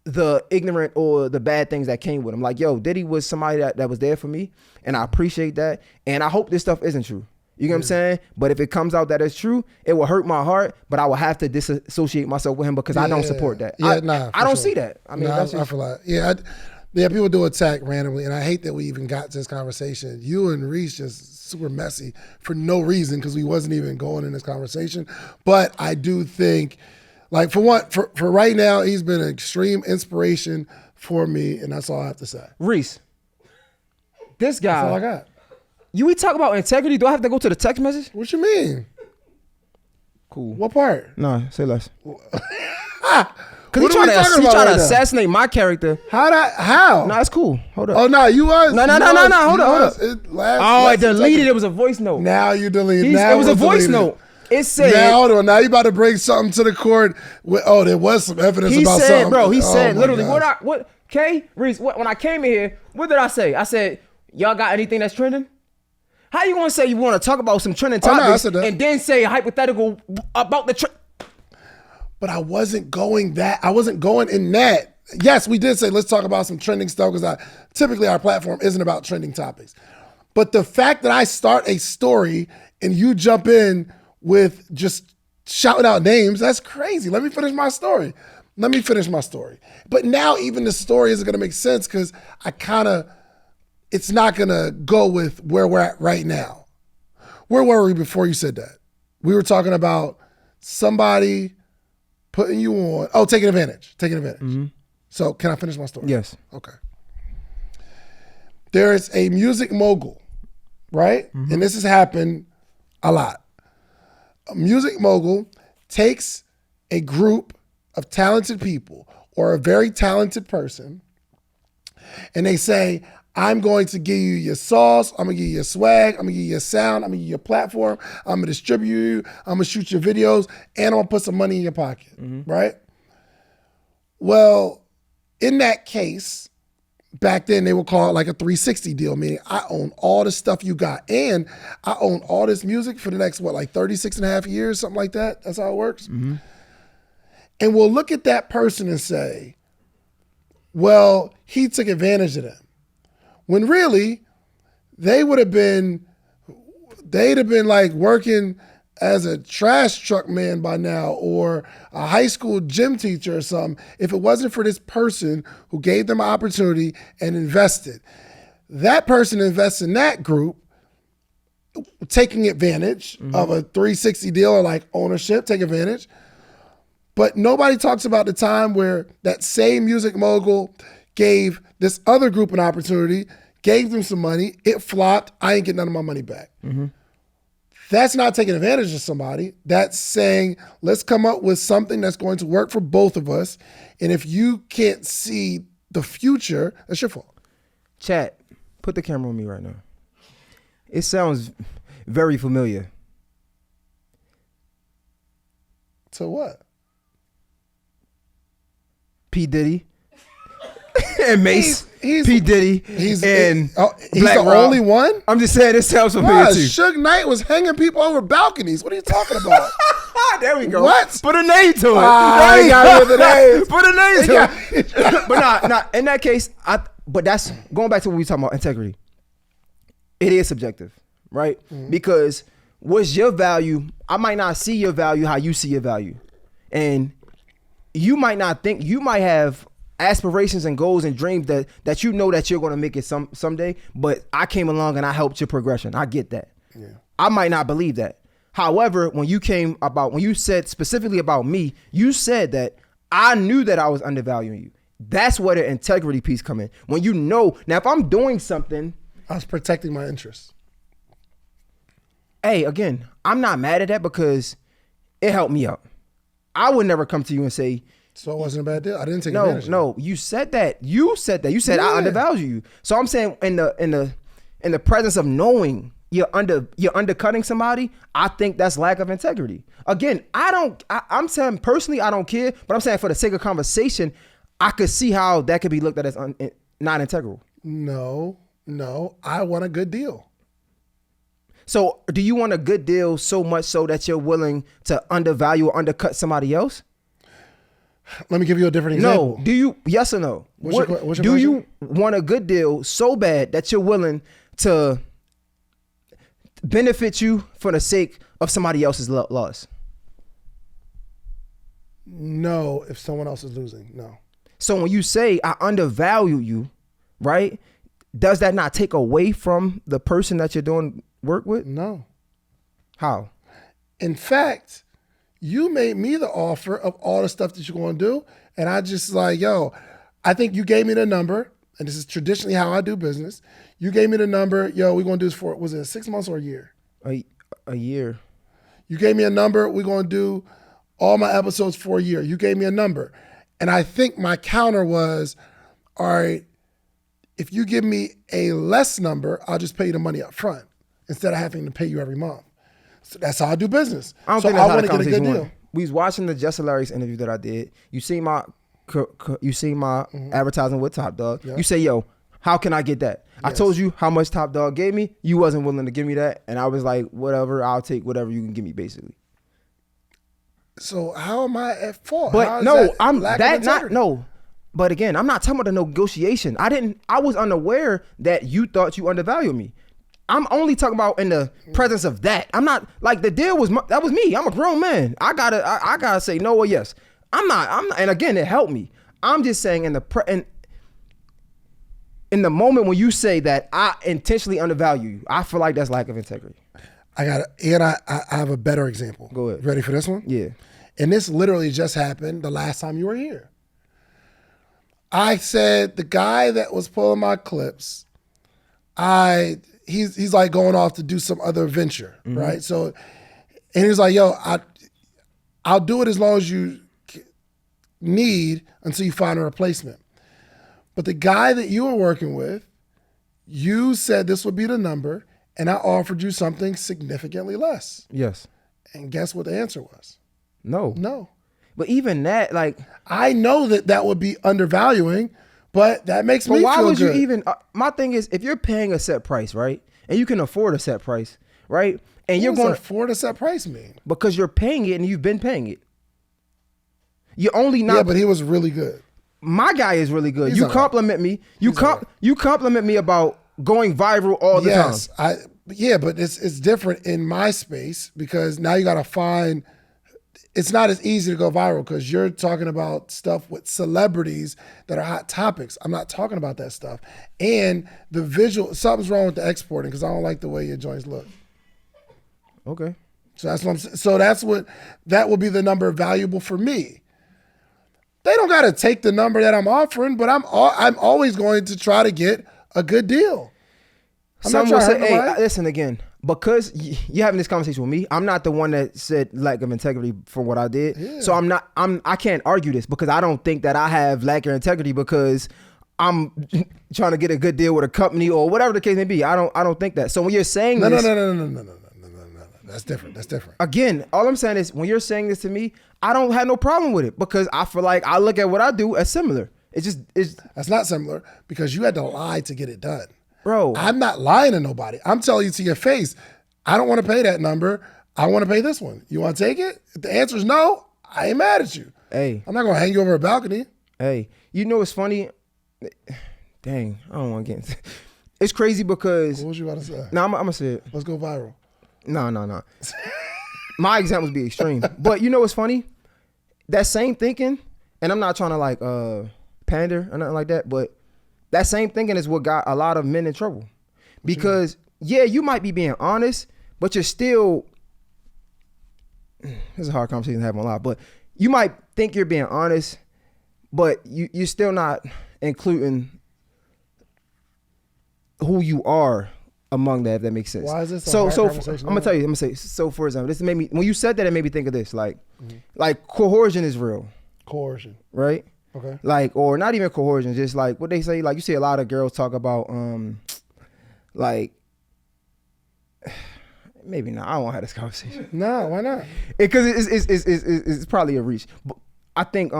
the ignorant or the bad things that came with him. Yo, Diddy was somebody that was there for me, and I appreciate that. And I hope this stuff isn't true. You know what I'm saying? But if it comes out that it's true, it will hurt my heart, but I will have to disassociate myself with him because I don't support that. I don't see that. I mean, I feel people do attack randomly, and I hate that we even got to this conversation. You and Reese just super messy for no reason because we wasn't even going in this conversation. But I do think, for right now, he's been an extreme inspiration for me, and that's all I have to say. Reese, this guy. That's all I got. We talk about integrity. Do I have to go to the text message? What you mean? Cool. What part? No, say less. Because he trying to assassinate my character. How? No, it's cool. Hold up. Oh, no, you was. No. Hold up. I deleted. It was a voice note. Now you deleted. It was a voice note. It said. Now, hold on. Now you about to bring something to the court. There was some evidence about something. Bro, he said literally, Reese, when I came in here, what did I say? I said, y'all got anything that's trending? How you gonna say you want to talk about some trending topics and then say a hypothetical about the trend? But I wasn't going in that. Yes, we did say let's talk about some trending stuff because typically our platform isn't about trending topics. But the fact that I start a story and you jump in with just shouting out names, that's crazy. Let me finish my story. But now even the story isn't gonna make sense because it's not gonna go with where we're at right now. Where were we before you said that? We were talking about somebody putting you on. Oh, taking advantage. Mm-hmm. So can I finish my story? Yes. Okay. there is a music mogul, right? Mm-hmm. And this has happened a lot. A music mogul takes a group of talented people or a very talented person, and they say, I'm going to give you your sauce, I'm gonna give you your swag, I'm gonna give you your sound, I'm gonna give you your platform, I'm gonna distribute you, I'm gonna shoot your videos, and I'm gonna put some money in your pocket, right? Well, in that case, back then they would call it like a 360 deal, meaning I own all the stuff you got, and I own all this music for the next, 36 and a half years, something like that. That's how it works. And we'll look at that person and say, well, he took advantage of them. When really, they'd have been like working as a trash truck man by now, or a high school gym teacher or something, if it wasn't for this person who gave them an opportunity and invested. That person invests in that group, taking advantage of a 360 deal or like ownership, take advantage. But nobody talks about the time where that same music mogul gave this other group an opportunity, gave them some money, it flopped, I ain't getting none of my money back. That's not taking advantage of somebody. That's saying, let's come up with something that's going to work for both of us. And if you can't see the future, that's your fault. Chat, put the camera on me right now. It sounds very familiar. So what? P. Diddy and Mace. He's P. Diddy he's and he's Black the Rob. only one? I'm just saying, it sounds familiar Bruh, too. Suge Knight was hanging people over balconies. What are you talking about? There we go. What? Put a name to it. I ain't got the names. Put a name to it. But nah, in that case, but that's going back to what we talking about, integrity. It is subjective, right? Because what's your value? I might not see your value how you see your value. And you might not think, you might have aspirations and goals and dreams that you know that you're going to make it someday, but I came along and I helped your progression. I get that. Yeah. I might not believe that. However, when you said specifically about me, you said that I knew that I was undervaluing you. That's where the integrity piece come in. When you know, now if I'm doing something, I was protecting my interests. Hey, again, I'm not mad at that because it helped me out. I would never come to you and say, so it wasn't a bad deal. I didn't take advantage. No, you said that. You said I undervalue you. So I'm saying in the presence of knowing you're undercutting somebody, I think that's lack of integrity. Again, I'm saying personally I don't care, but I'm saying for the sake of conversation, I could see how that could be looked at as not integral. No, I want a good deal. So do you want a good deal so much so that you're willing to undervalue or undercut somebody else? Let me give you a different example. No. Do you, yes or no? What's your question? Do you want a good deal so bad that you're willing to benefit you for the sake of somebody else's loss? No, if someone else is losing, no. So when you say I undervalue you, right? Does that not take away from the person that you're doing work with? No. How? In fact, you made me the offer of all the stuff that you're going to do. And I just like, yo, I think you gave me the number. And this is traditionally how I do business. You gave me the number. Yo, we're going to do this for, was it 6 months or a year? A year. You gave me a number. We're going to do all my episodes for a year. You gave me a number. And I think my counter was, all right, if you give me a less number, I'll just pay you the money up front instead of having to pay you every month. So that's how I do business. I don't think that's how the conversation went. We was watching the Just Hilarious interview that I did. You see my advertising with Top Dog. Yeah. You say, yo, how can I get that? Yes. I told you how much Top Dog gave me. You wasn't willing to give me that. And I was like, whatever, I'll take whatever you can give me, basically. So how am I at fault? But no, But again, I'm not talking about the negotiation. I was unaware that you thought you undervalued me. I'm only talking about in the presence of that. I'm not like the deal that was me. I'm a grown man. I gotta say no or yes. I'm not. And again, it helped me. I'm just saying in the moment when you say that I intentionally undervalue you, I feel like that's lack of integrity. I have a better example. Go ahead. Ready for this one? Yeah. And this literally just happened the last time you were here. I said the guy that was pulling my clips, he's like going off to do some other venture, right? So, and he's like, yo, I'll do it as long as you need until you find a replacement. But the guy that you were working with, you said this would be the number, and I offered you something significantly less. Yes. And guess what the answer was? No. No. But even that, like, I know that would be undervaluing, but that makes me feel good. But why would you even? My thing is, if you're paying a set price, right, and you can afford a set price, right, and you're going to afford a set price mean? Because you're paying it and you've been paying it. You're only not. Yeah, but he was really good. My guy is really good. You compliment me. You compliment me about going viral all the time. Yeah, but it's different in my space because now you got to find. It's not as easy to go viral because you're talking about stuff with celebrities that are hot topics. I'm not talking about that stuff. And the visual, something's wrong with the exporting because I don't like the way your joints look. Okay. So that's what I'm saying. So that will be the number valuable for me. They don't got to take the number that I'm offering, but I'm always going to try to get a good deal. Some will say, hey, listen again, because you're having this conversation with me, I'm not the one that said lack of integrity for what I did. Yeah. So I can't argue this because I don't think that I have lack of integrity because I'm trying to get a good deal with a company or whatever the case may be. I don't think that. So when you're saying no. That's different. Again, all I'm saying is when you're saying this to me, I don't have no problem with it because I feel like I look at what I do as similar. That's not similar because you had to lie to get it done. Bro, I'm not lying to nobody. I'm telling you to your face, I don't want to pay that number. I want to pay this one. You want to take it? If the answer is no, I ain't mad at you. Hey. I'm not going to hang you over a balcony. Hey, you know what's funny? Dang, I don't want to get into it. It's crazy because... What was you about to say? No, I'm going to say it. Let's go viral. No. My examples be extreme. But you know what's funny? That same thinking, and I'm not trying to like pander or nothing like that, but that same thinking is what got a lot of men in trouble. Because, yeah, you might be being honest, but you're still... This is a hard conversation to have on live, but you might think you're being honest, but you're still not including who you are among that, if that makes sense. Why is this a hard conversation? I'm gonna say, so for example, this made me, when you said that, it made me think of this, like coercion is real. Coercion. Right? Okay. Like, or not even coercion, just like what they say, like you see a lot of girls talk about, like, maybe not, I don't want to have this conversation. No, why not? Because it's probably a reach. But I think,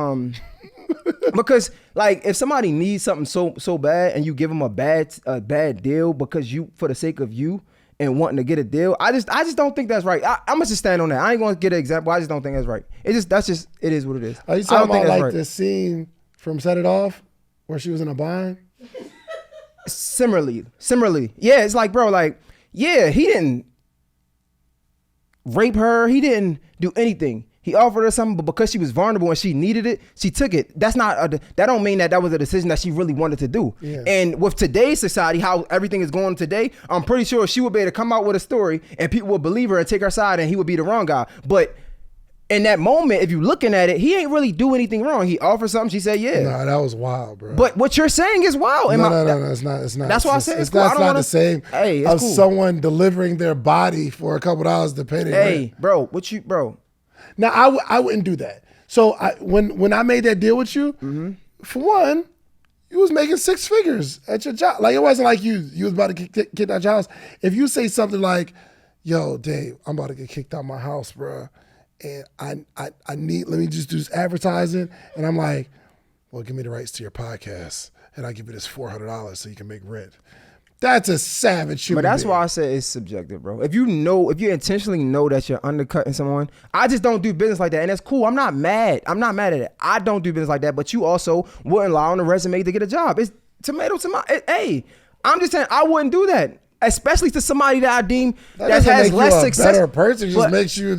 because like if somebody needs something so bad and you give them a bad deal because you, for the sake of you and wanting to get a deal, I just don't think that's right. I'm gonna just stand on that. I ain't gonna get an example. I just don't think that's right. It is what it is. Are you talking about like the scene from Set It Off where she was in a bind? Similarly, yeah. It's like, bro, like, yeah, he didn't rape her. He didn't do anything. He offered her something, but because she was vulnerable and she needed it, she took it. That don't mean that was a decision that she really wanted to do. Yeah. And with today's society, how everything is going today, I'm pretty sure she would be able to come out with a story and people would believe her and take her side and he would be the wrong guy. But in that moment, if you're looking at it, he ain't really do anything wrong. He offered something, she said yeah. No, that was wild, bro. But what you're saying is wild. No, it's not. That's why I said it's cool. That's not the same hey, of cool. Someone delivering their body for a couple dollars to pay their rent. Bro, Now, I wouldn't do that. So when I made that deal with you, for one, you was making 6 figures at your job. Like, it wasn't like you was about to get out your house. If you say something like, yo, Dave, I'm about to get kicked out my house, bro, and I need, let me just do this advertising, and I'm like, well, give me the rights to your podcast, and I'll give you this $400 so you can make rent. That's a savage human But that's being. why I said it's subjective, bro. If you intentionally know that you're undercutting someone, I just don't do business like that. And that's cool. I'm not mad at it. I don't do business like that. But you also wouldn't lie on the resume to get a job. It's tomato. Hey, I'm just saying I wouldn't do that. Especially to somebody that I deem that has less success. Better person. It just makes you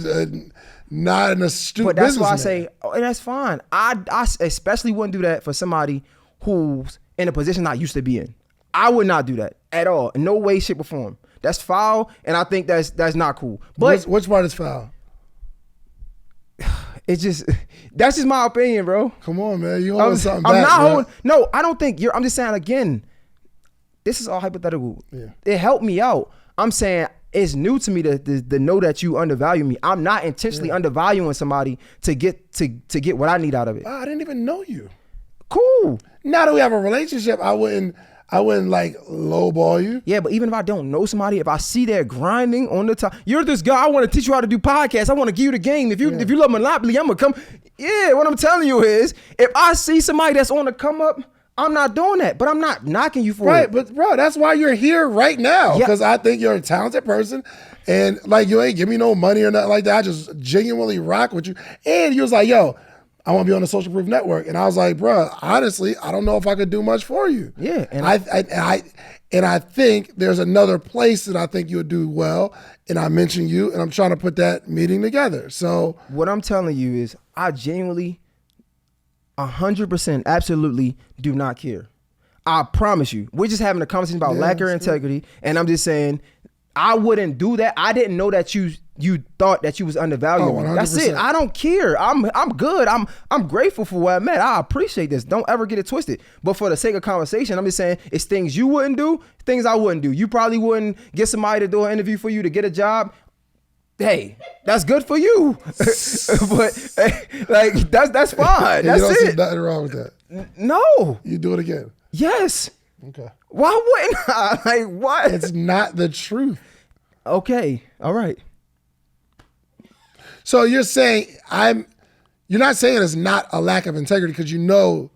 not an astute businessman. But that's why I say, and that's fine. I especially wouldn't do that for somebody who's in a position I used to be in. I would not do that at all. In no way, shape, or form. That's foul, and I think that's not cool. But which part is foul? That's just my opinion, bro. Come on, man. You holding something back. I'm not holding. No, I don't think I'm just saying again. this is all hypothetical. Yeah. It helped me out. I'm saying it's new to me to know that you undervalue me. I'm not intentionally undervaluing somebody to get what I need out of it. I didn't even know you. Cool. Now that we have a relationship, I wouldn't like lowball you. Yeah, but even if I don't know somebody, if I see they're grinding on the top, you're this guy, I want to teach you how to do podcasts. I want to give you the game. If you love Monopoly, I'm gonna come. Yeah, what I'm telling you is, if I see somebody that's on the come up, I'm not doing that. But I'm not knocking you for it. Right, but bro, that's why you're here right now. Because I think you're a talented person. And like, you ain't give me no money or nothing like that. I just genuinely rock with you. And you was like, yo, I want to be on the Social Proof Network. And I was like, bro, honestly, I don't know if I could do much for you. Yeah. And I think there's another place that I think you would do well. And I mentioned you, and I'm trying to put that meeting together. So what I'm telling you is, I genuinely 100% absolutely do not care. I promise you. We're just having a conversation about lack of integrity. And I'm just saying, I wouldn't do that. I didn't know that you thought that you was undervaluing. Oh, that's it. I don't care. I'm good. I'm grateful for where I'm at. I appreciate this. Don't ever get it twisted. But for the sake of conversation, I'm just saying it's things you wouldn't do, things I wouldn't do. You probably wouldn't get somebody to do an interview for you to get a job. Hey, that's good for you. But like that's fine. That's you don't it. see nothing wrong with that. No. You do it again. Yes. Okay. Why wouldn't I? Like, what? It's not the truth. Okay. All right. So you're saying you're not saying it's not a lack of integrity because you know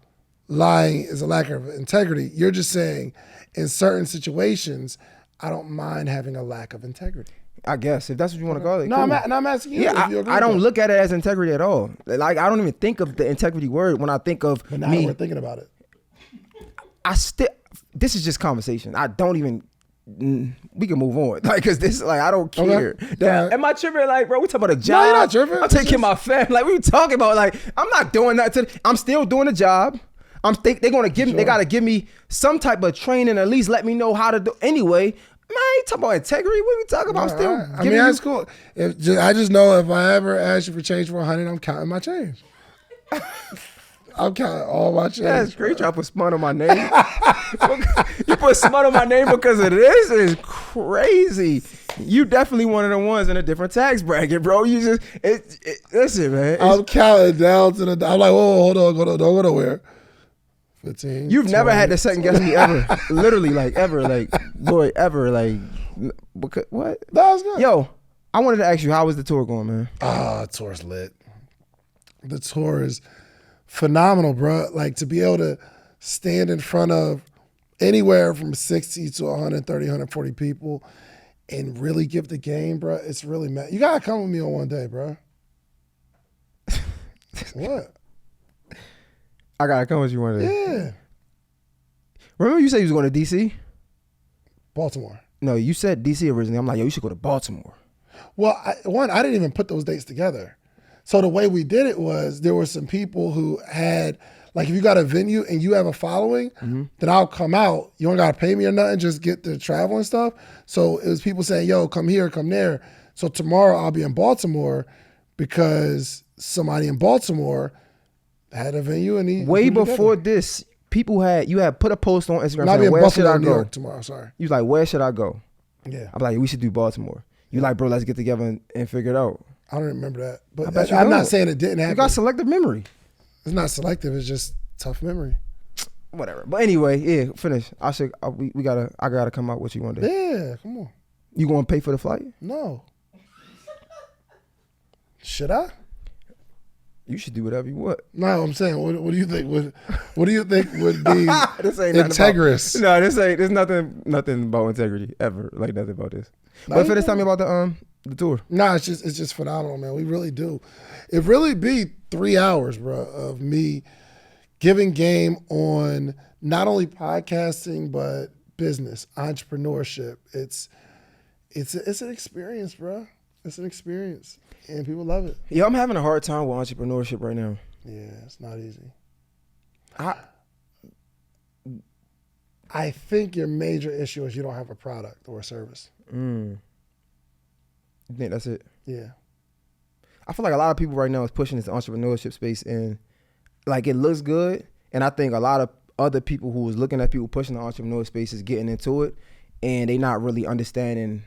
lying is a lack of integrity. You're just saying in certain situations, I don't mind having a lack of integrity. I guess if that's what you want to call it. No, cool. I'm asking you. Yeah, if you agree I don't with look at it as integrity at all. Like, I don't even think of the integrity word when I think of that. But now me. we're thinking about it. This is just conversation. I don't even. We can move on, like, cause this, like, I don't care. Okay. Am I tripping? Like, bro, we talking about a job. No, you're not tripping. I'm taking my family. Like, we talking about, like, I'm not doing that. I'm still doing the job. They're gonna give me. They gotta give me some type of training, at least let me know how to do. Anyway, man, I ain't talking about integrity. What are we talking about? I'm still. Right. I mean, that's cool. I just know if I ever ask you for change for 100, I'm counting my change. I'm counting all my change. That's great. Y'all put smut on my name. You put smut on my name because of this? Is crazy. You definitely one of the ones in a different tax bracket, bro. You just listen, man. I'm counting down to the. I'm like, whoa, hold on, don't go nowhere. 15. You've 20. never had to second guess me ever. Literally, like, ever, like, boy, ever, like, because, what? That was good. Yo, I wanted to ask you, how was the tour going, man? The tour's lit. The tour is phenomenal, bro. Like, to be able to stand in front of anywhere from 60 to 130, 140 people and really give the game, bro. It's really mad. You gotta come with me on one day, bro. What? I gotta come with you one day. Yeah. Remember you said you was going to DC? Baltimore. No, you said DC originally. I'm like, yo, you should go to Baltimore. Well, I didn't even put those dates together. So the way we did it was there were some people who had, like, if you got a venue and you have a following, then I'll come out. You don't got to pay me or nothing, just get the travel and stuff. So it was people saying, yo, come here, come there. So tomorrow I'll be in Baltimore because somebody in Baltimore had a venue and he way before this, you had put a post on Instagram saying, where should I New go? York tomorrow, sorry. You was like, where should I go? Yeah. I'm like, we should do Baltimore. You like, bro, let's get together and figure it out. I don't remember that. But bet you I'm don't. not saying it didn't happen. You got selective memory. It's not selective, it's just tough memory. Whatever. But anyway, yeah, finish. I gotta come out with you one day. Yeah, come on. You gonna pay for the flight? No. Should I? You should do whatever you want. No, I'm saying, what do you think would be This ain't integrous? No, there's nothing about integrity ever. Like, nothing about this. But finish, tell me about the tour. No, it's just phenomenal, man. We really do. It really be 3 hours, bro, of me giving game on not only podcasting but business, entrepreneurship. It's an experience, bro. It's an experience, and people love it. Yeah, I'm having a hard time with entrepreneurship right now. Yeah, it's not easy. I think your major issue is you don't have a product or a service. You think that's it? Yeah. I feel like a lot of people right now is pushing this entrepreneurship space, and like, it looks good, and I think a lot of other people who was looking at people pushing the entrepreneur spaces, getting into it, and they not really understanding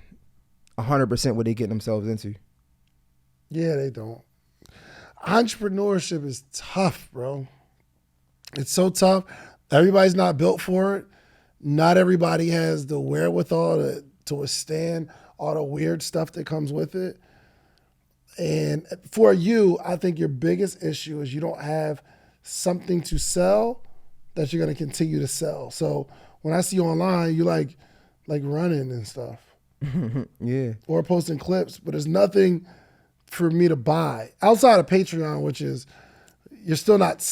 100% what they getting themselves into. Yeah, they don't. Entrepreneurship is tough, bro. It's so tough. Everybody's not built for it. Not everybody has the wherewithal to withstand all the weird stuff that comes with it. And for you, I think your biggest issue is you don't have something to sell that you're going to continue to sell. So when I see you online, you like running and stuff. Yeah. Or posting clips, but there's nothing for me to buy outside of Patreon, which is you're still not,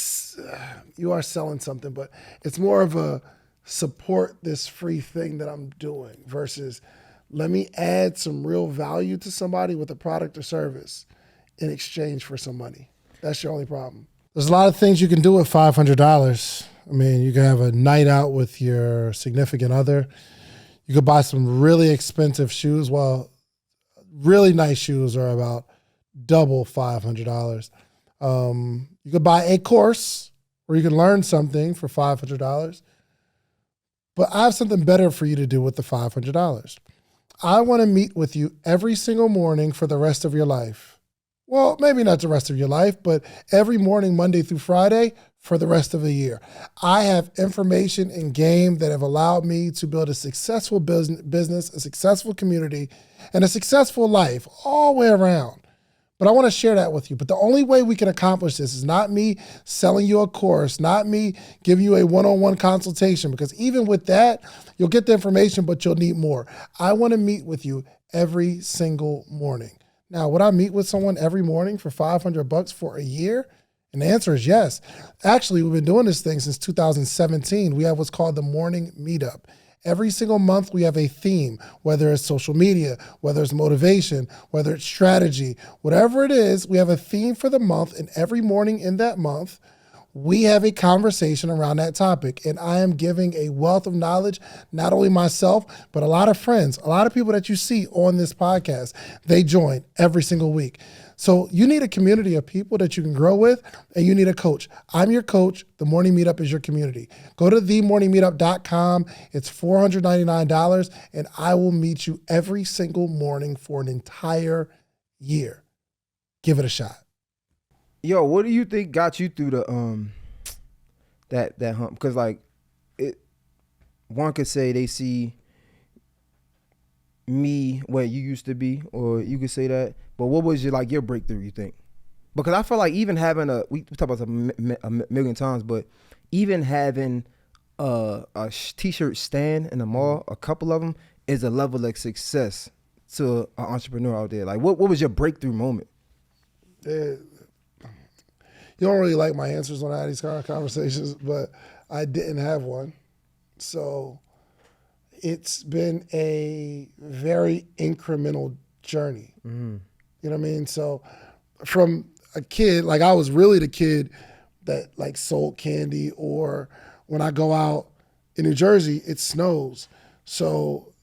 you are selling something, but it's more of a support this free thing that I'm doing versus let me add some real value to somebody with a product or service in exchange for some money. That's your only problem. There's a lot of things you can do with $500. I mean, you can have a night out with your significant other. You could buy some really expensive shoes. Well, really nice shoes are about double $500. You could buy a course where you can learn something for $500. But I have something better for you to do with the $500. I want to meet with you every single morning for the rest of your life. Well, maybe not the rest of your life, but every morning, Monday through Friday, for the rest of the year. I have information and game that have allowed me to build a successful business, a successful community, and a successful life all the way around. But I want to share that with you. But the only way we can accomplish this is not me selling you a course, not me giving you a one-on-one consultation, because even with that, you'll get the information, but you'll need more. I want to meet with you every single morning. Now, would I meet with someone every morning for $500 for a year? And the answer is yes. Actually, we've been doing this thing since 2017. We have what's called the Morning Meetup. Every single month we have a theme, whether it's social media, whether it's motivation, whether it's strategy, whatever it is, we have a theme for the month, and every morning in that month, we have a conversation around that topic. And I am giving a wealth of knowledge, not only myself, but a lot of friends, a lot of people that you see on this podcast, they join every single week. So you need a community of people that you can grow with, and you need a coach. I'm your coach. The Morning Meetup is your community. Go to themorningmeetup.com. It's $499, and I will meet you every single morning for an entire year. Give it a shot. Yo, what do you think got you through the that hump? Because like one could say they see me where you used to be, or you could say that. But what was your breakthrough, you think? Because I feel like even having we talk about this a million times, but even having a t-shirt stand in the mall, a couple of them, is a level of success to an entrepreneur out there. Like, what was your breakthrough moment? You don't really like my answers when I had these kind of conversations, but I didn't have one. So it's been a very incremental journey. Mm. You know what I mean? So from a kid, like I was really the kid that like sold candy, or when I go out in New Jersey, it snows. So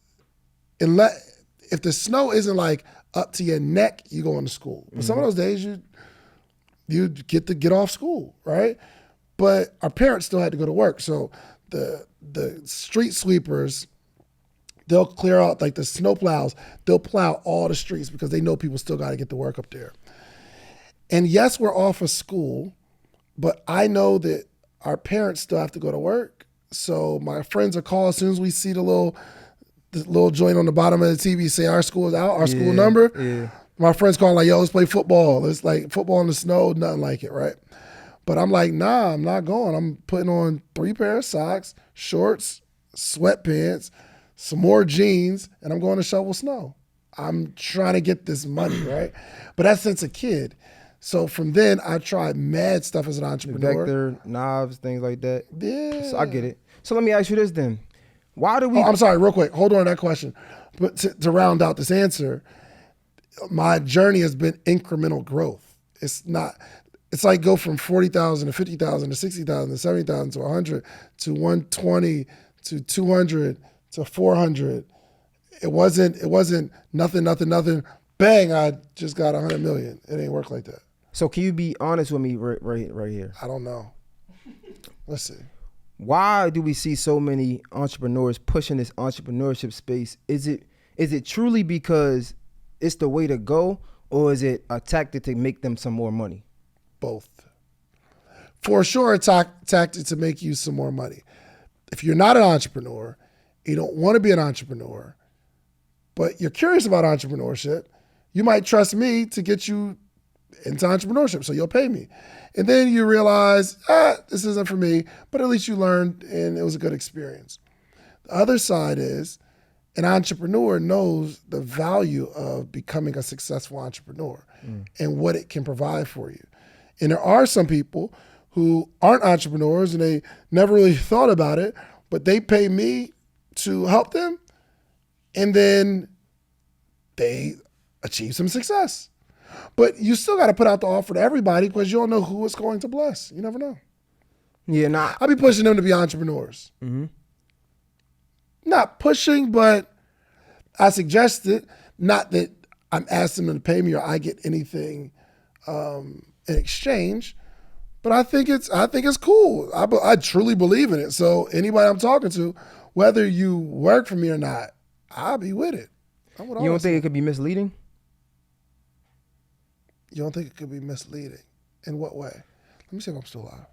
if the snow isn't like up to your neck, you go into school. But some of those days you get to get off school, right? But our parents still had to go to work. So the street sweepers, they'll clear out, like the snow plows, they'll plow all the streets because they know people still got to get to work up there. And yes, we're off of school, but I know that our parents still have to go to work. So my friends are calling as soon as we see the little joint on the bottom of the TV say our school is out, our school number. Yeah. My friends calling like, yo, let's play football. It's like football in the snow, nothing like it, right? But I'm like, nah, I'm not going. I'm putting on 3 pair of socks, shorts, sweatpants, some more jeans, and I'm going to shovel snow. I'm trying to get this money, right? But that's since a kid. So from then, I tried mad stuff as an entrepreneur. Vector, knives, things like that. Yeah. So I get it. So let me ask you this then. Why do we... I'm sorry, real quick. Hold on to that question. But to round out this answer, my journey has been incremental growth. It's like go from 40,000 to 50,000 to 60,000 to 70,000 to 100 to 120 to 200 to 400. It wasn't nothing. Bang, I just got 100 million. It ain't work like that. So can you be honest with me right here? I don't know. Let's see. why do we see so many entrepreneurs pushing this entrepreneurship space? Is it truly because it's the way to go, or is it a tactic to make them some more money? Both. For sure, a tactic to make you some more money. If you're not an entrepreneur, you don't want to be an entrepreneur, but you're curious about entrepreneurship, you might trust me to get you into entrepreneurship, so you'll pay me. And then you realize, this isn't for me, but at least you learned and it was a good experience. The other side is an entrepreneur knows the value of becoming a successful entrepreneur and what it can provide for you. And there are some people who aren't entrepreneurs and they never really thought about it, but they pay me to help them, and then they achieve some success. But you still got to put out the offer to everybody because you don't know who it's going to bless. You never know. Yeah, I'll be pushing them to be entrepreneurs. Mm-hmm. Not pushing, but I suggest it. Not that I'm asking them to pay me or I get anything in exchange, but I think it's cool. I truly believe in it. So anybody I'm talking to, whether you work for me or not, I'll be with it. You don't think it could be misleading? You don't think it could be misleading? In what way? Let me see if I'm still alive.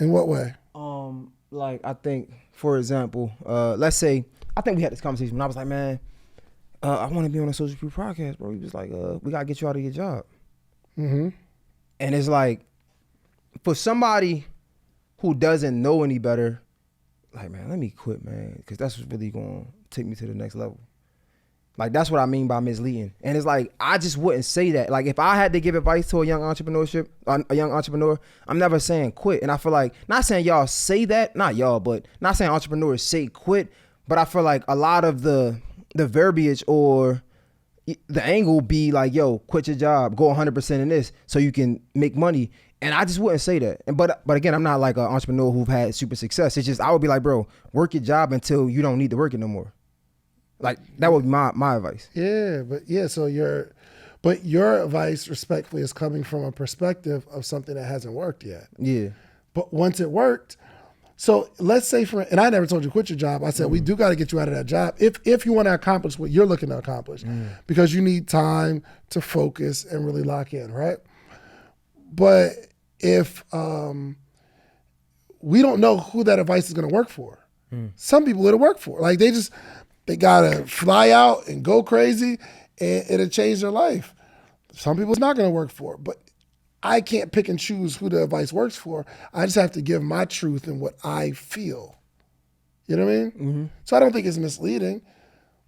In what way? Like I think, for example, let's say I think we had this conversation when I was like, man, I want to be on a socialproof podcast, bro. He was like, we gotta get you out of your job. Mm-hmm. And it's like, for somebody who doesn't know any better, like, man, let me quit, man, because that's what's really gonna take me to the next level. Like, that's what I mean by misleading. And it's like, I just wouldn't say that. Like, if I had to give advice to a young entrepreneur, I'm never saying quit. And I feel like, not saying y'all say that, not y'all, but not saying entrepreneurs say quit, but I feel like a lot of the verbiage or the angle be like, yo, quit your job, go 100% in this so you can make money. And I just wouldn't say that. And but again, I'm not like an entrepreneur who've had super success. It's just, I would be like, bro, work your job until you don't need to work it no more. Like, that would be my advice. So your advice, respectfully, is coming from a perspective of something that hasn't worked yet. Yeah. But once it worked, so let's say and I never told you quit your job. I said, we do got to get you out of that job if you want to accomplish what you're looking to accomplish, because you need time to focus and really lock in, right? But if we don't know who that advice is going to work for. Some people it'll work for. Like, they gotta fly out and go crazy and it'll change their life. Some people it's not gonna work for, but I can't pick and choose who the advice works for. I just have to give my truth and what I feel. You know what I mean? Mm-hmm. So I don't think it's misleading.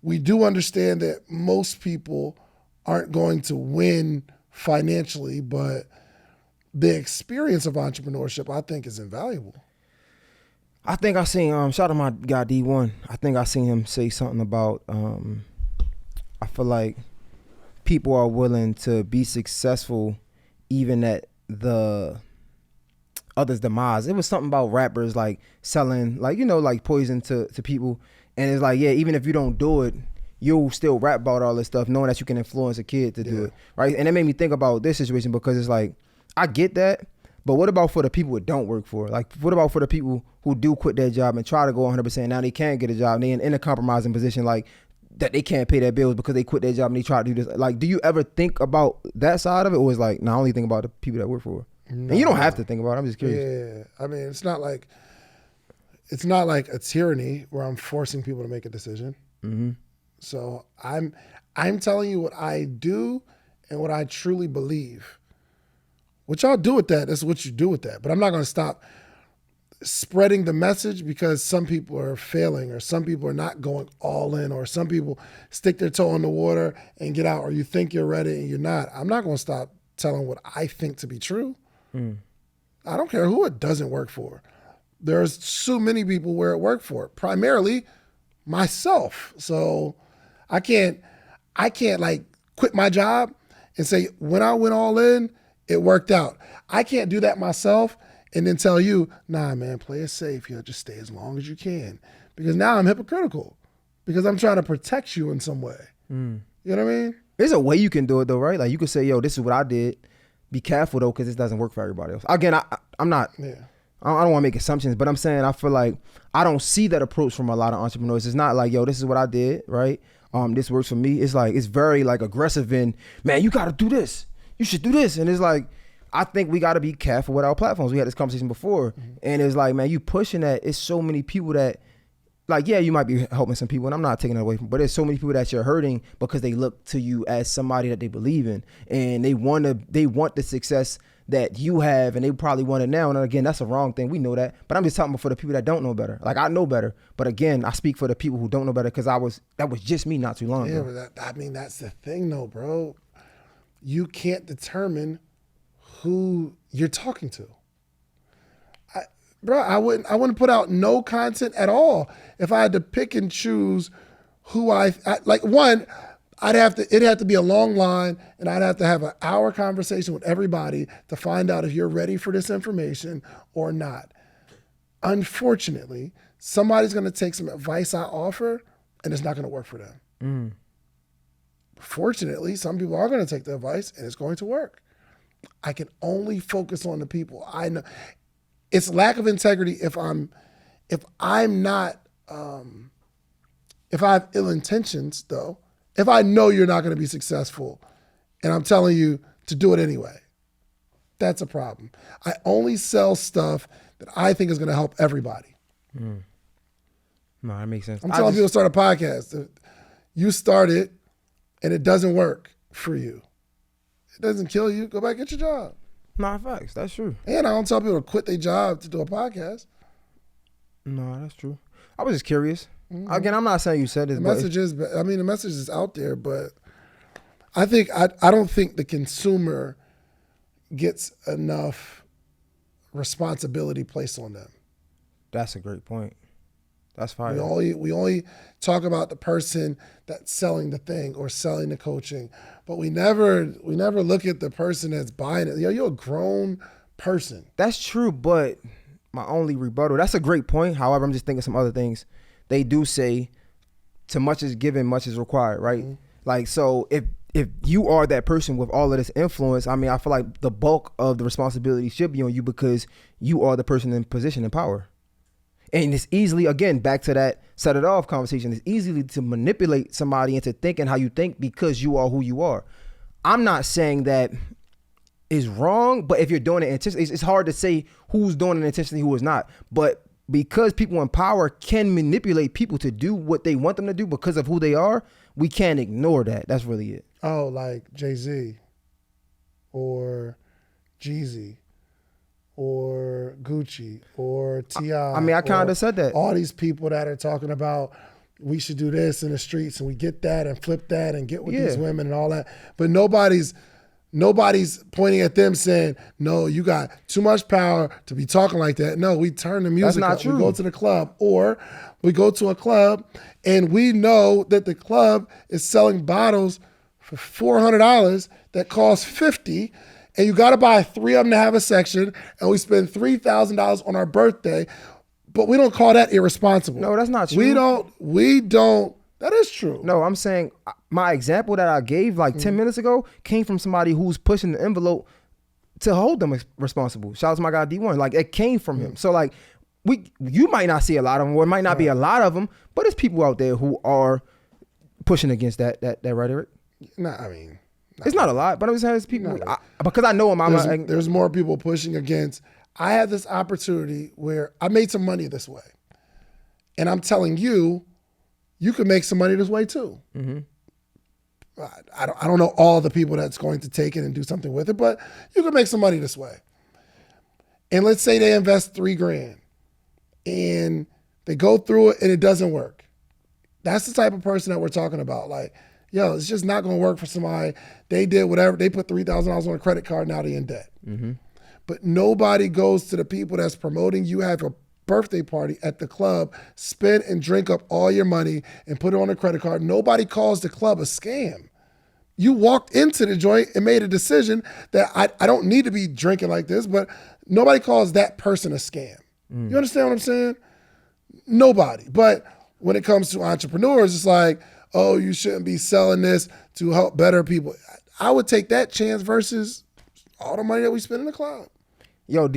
We do understand that most people aren't going to win financially, but the experience of entrepreneurship, I think, is invaluable. I think I seen, shout out to my guy D1. I think I seen him say something about, I feel like people are willing to be successful even at the others' demise. It was something about rappers like selling, like, like poison to people. And it's like, yeah, even if you don't do it, you'll still rap about all this stuff, knowing that you can influence a kid to do it, right? And it made me think about this situation, because it's like, I get that, but what about for the people it don't work for? Like, what about for the people who do quit their job and try to go 100%? Now they can't get a job. They in a compromising position, like that they can't pay their bills because they quit their job and they try to do this. Like, do you ever think about that side of it, or is like, I only think about the people that work for it? No. And you don't have to think about it. I'm just curious. Yeah, I mean, it's not like a tyranny where I'm forcing people to make a decision. Mm-hmm. So I'm telling you what I do and what I truly believe. What y'all do with that, that's what you do with that. But I'm not going to stop spreading the message because some people are failing, or some people are not going all in, or some people stick their toe in the water and get out, or you think you're ready and you're not. I'm not going to stop telling what I think to be true. I don't care who it doesn't work for. There's so many people where it worked for, primarily myself. So I can't like quit my job and say, when I went all in, it worked out. I can't do that myself and then tell you, nah, man, play it safe. Just stay as long as you can. Because now I'm hypocritical because I'm trying to protect you in some way. You know what I mean? There's a way you can do it though, right? Like, you could say, yo, this is what I did. Be careful though, because this doesn't work for everybody else. Again, I'm not I don't want to make assumptions, but I'm saying I feel like I don't see that approach from a lot of entrepreneurs. It's not like, yo, this is what I did, right? This works for me. It's like, it's very like aggressive and, man, you got to do this. You should do this. And it's like, I think we got to be careful with our platforms. We had this conversation before. And it's like, man, you pushing that. It's so many people that, like, yeah, you might be helping some people, and I'm not taking it away from, but there's so many people that you're hurting because they look to you as somebody that they believe in, and they want the success that you have, and they probably want it now. And again, that's a wrong thing. We know that, but I'm just talking about for the people that don't know better. Like, I know better, but again, I speak for the people who don't know better because that was just me not too long ago. Yeah, but that's the thing, though, bro. You can't determine who you're talking to. Bro, I wouldn't put out no content at all if I had to pick and choose who I like. One, it'd have to be a long line, and I'd have to have an hour conversation with everybody to find out if you're ready for this information or not. Unfortunately, somebody's going to take some advice I offer, and it's not going to work for them. Fortunately, some people are going to take the advice, and it's going to work. I can only focus on the people I know. It's lack of integrity if I have ill intentions, though. If I know you're not going to be successful and I'm telling you to do it anyway, that's a problem. I only sell stuff that I think is going to help everybody. No, that makes sense. I'm telling people to start a podcast. You start it and it doesn't work for you. It doesn't kill you. Go back and get your job. No, facts. That's true. And I don't tell people to quit their job to do a podcast. No, that's true. I was just curious. Again, I'm not saying you said this. The message is out there, but I don't think the consumer gets enough responsibility placed on them. That's a great point. That's fine. We only talk about the person that's selling the thing or selling the coaching, but we never look at the person that's buying it. You're a grown person. That's true, but my only rebuttal, that's a great point. However, I'm just thinking some other things. They do say, to much is given, much is required, right? Like, so if you are that person with all of this influence, I mean, I feel like the bulk of the responsibility should be on you because you are the person in position and power. And it's easily, again, back to that set it off conversation, it's easily to manipulate somebody into thinking how you think because you are who you are. I'm not saying that is wrong, but if you're doing it intentionally, it's hard to say who's doing it intentionally, who is not. But because people in power can manipulate people to do what they want them to do because of who they are, we can't ignore that. That's really it. Oh, like Jay-Z or Jeezy or Gucci or T.I. I mean, I kind of said that. All these people that are talking about we should do this in the streets and we get that and flip that and get with these women and all that. But nobody's pointing at them saying, no, you got too much power to be talking like that. No, we turn the music up. True. We go to the club, or we go to a club and we know that the club is selling bottles for $400 that cost $50, and you got to buy 3 of them to have a section, and we spend $3,000 on our birthday, but we don't call that irresponsible. No, that's not true. We don't. That is true. No, I'm saying my example that I gave like 10 minutes ago came from somebody who's pushing the envelope to hold them responsible. Shout out to my guy D1. Like, it came from him. So like, you might not see a lot of them, or it might not be a lot of them, but there's people out there who are pushing against that rhetoric. It's not a lot, but I'm just saying it's people because I know them. There's more people pushing against. I had this opportunity where I made some money this way, and I'm telling you, you can make some money this way too. I don't know all the people that's going to take it and do something with it, but you can make some money this way. And let's say they invest $3,000 and they go through it and it doesn't work. That's the type of person that we're talking about. Like, yo, it's just not going to work for somebody. They did whatever. They put $3,000 on a credit card, now they're in debt. But nobody goes to the people that's promoting you have a birthday party at the club, spend and drink up all your money and put it on a credit card. Nobody calls the club a scam. You walked into the joint and made a decision that I don't need to be drinking like this, but nobody calls that person a scam. You understand what I'm saying? Nobody. But when it comes to entrepreneurs, it's like, oh, you shouldn't be selling this to help better people. I would take that chance versus all the money that we spend in the club. Yo,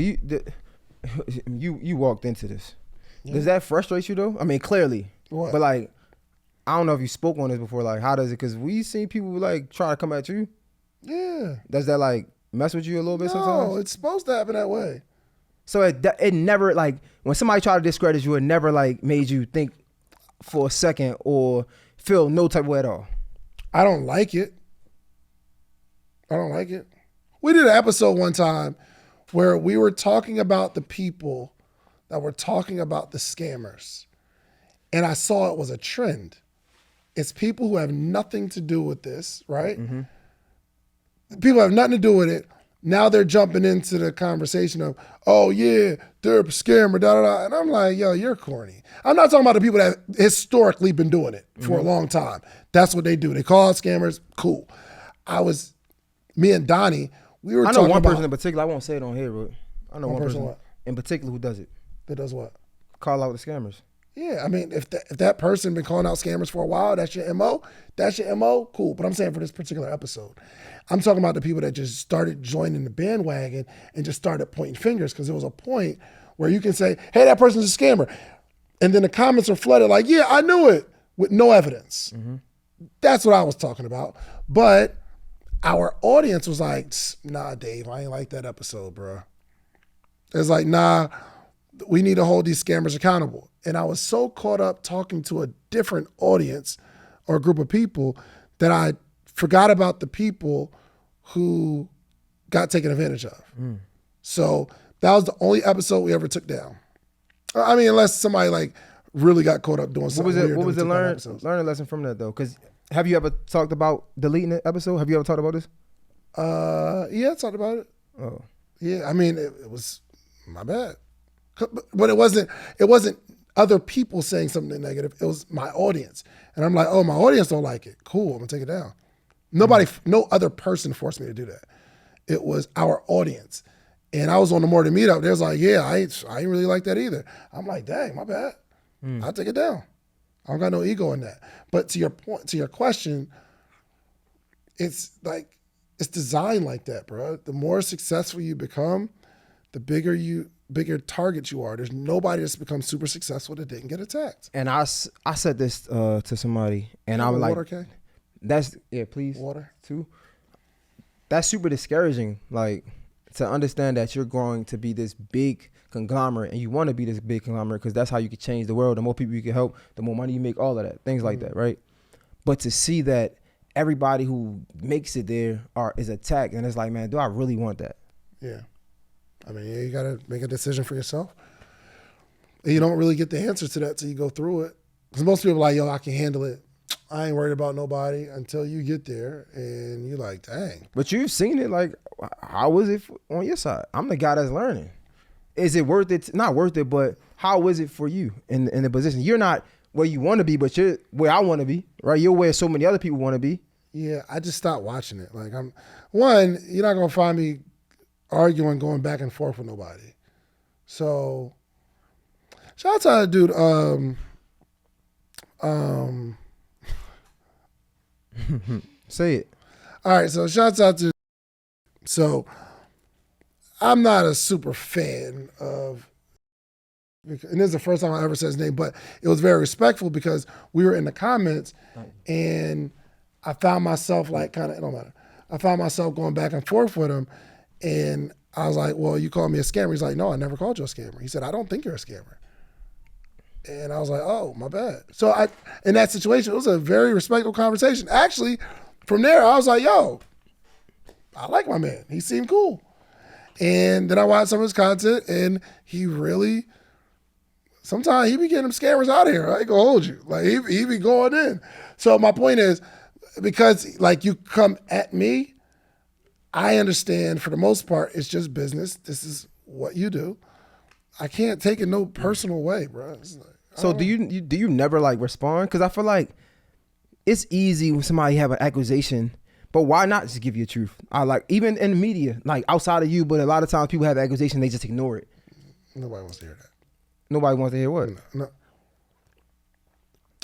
you walked into this. Yeah. Does that frustrate you though? I mean, clearly. What? But like, I don't know if you spoke on this before. Like, how does it? Because we seen people like try to come at you. Yeah. Does that like mess with you a little bit sometimes? No, it's supposed to happen that way. So it never like when somebody tried to discredit you, it never like made you think for a second or feel no type of way at all. I don't like it. We did an episode one time where we were talking about the people that were talking about the scammers. And I saw it was a trend. It's people who have nothing to do with this, right? Mm-hmm. People have nothing to do with it. Now they're jumping into the conversation of, oh yeah, they're a scammer, da da da. And I'm like, yo, you're corny. I'm not talking about the people that have historically been doing it for a long time. That's what they do. They call out scammers, cool. Me and Donnie, we were talking about. I know one person in particular, I won't say it on here, but I know one person what? In particular who does it. That does what? Call out the scammers. Yeah, I mean, if that person been calling out scammers for a while, that's your MO, cool. But I'm saying for this particular episode, I'm talking about the people that just started joining the bandwagon and just started pointing fingers, because there was a point where you can say, hey, that person's a scammer. And then the comments are flooded like, yeah, I knew it, with no evidence. Mm-hmm. That's what I was talking about. But our audience was like, nah, Dave, I ain't like that episode, bro. It's like, nah, we need to hold these scammers accountable. And I was so caught up talking to a different audience or a group of people that I forgot about the people who got taken advantage of. Mm. So that was the only episode we ever took down. I mean, unless somebody like really got caught up doing something weird. What was the learning lesson from that though? Because have you ever talked about deleting the episode? Have you ever talked about this? Yeah, I talked about it. Oh. Yeah, I mean, it was my bad. But it wasn't other people saying something negative. It was my audience. And I'm like, oh, my audience don't like it. Cool, I'm gonna take it down. No other person forced me to do that. It was our audience. And I was on the Morning Meetup. They was like, yeah, I ain't really like that either. I'm like, dang, my bad. I'll take it down. I don't got no ego in that. But to your question, it's like, it's designed like that, bro. The more successful you become, the bigger target you are. There's nobody that's become super successful that didn't get attacked. And I said this to somebody, and I was like, water, okay? That's, yeah, please. Water. Too. That's super discouraging, like, to understand that you're going to be this big conglomerate, and you want to be this big conglomerate because that's how you can change the world. The more people you can help, the more money you make, all of that, things like that, right? But to see that everybody who makes it there is attacked, and it's like, man, do I really want that? Yeah. I mean, yeah, you got to make a decision for yourself. And you don't really get the answer to that till you go through it. Because most people are like, yo, I can handle it. I ain't worried about nobody until you get there and you're like, dang. But you've seen it. Like, how was it on your side? I'm the guy that's learning. Is it worth it? Not worth it, but how is it for you in the position? You're not where you want to be, but you're where I want to be, right? You're where so many other people want to be. Yeah, I just stopped watching it. Like, you're not going to find me arguing, going back and forth with nobody. So, shout out to that dude. Say it. All right, so shouts out to. So, I'm not a super fan of, and this is the first time I ever said his name, but it was very respectful because we were in the comments, and I found myself like it don't matter. I found myself going back and forth with him. And I was like, well, you called me a scammer. He's like, no, I never called you a scammer. He said, I don't think you're a scammer. And I was like, oh, my bad. So in that situation, it was a very respectful conversation. Actually, from there, I was like, yo, I like my man. He seemed cool. And then I watched some of his content, and he really, sometimes he be getting them scammers out of here. I ain't gonna hold you. Like, he be going in. So my point is, because like you come at me, I understand for the most part, it's just business. This is what you do. I can't take it no personal way, bro. Like, so do you never like respond? Because I feel like it's easy when somebody have an accusation, but why not just give you the truth? I like, even in the media, like outside of you, but a lot of times people have accusations, they just ignore it. Nobody wants to hear that. Nobody wants to hear what? No.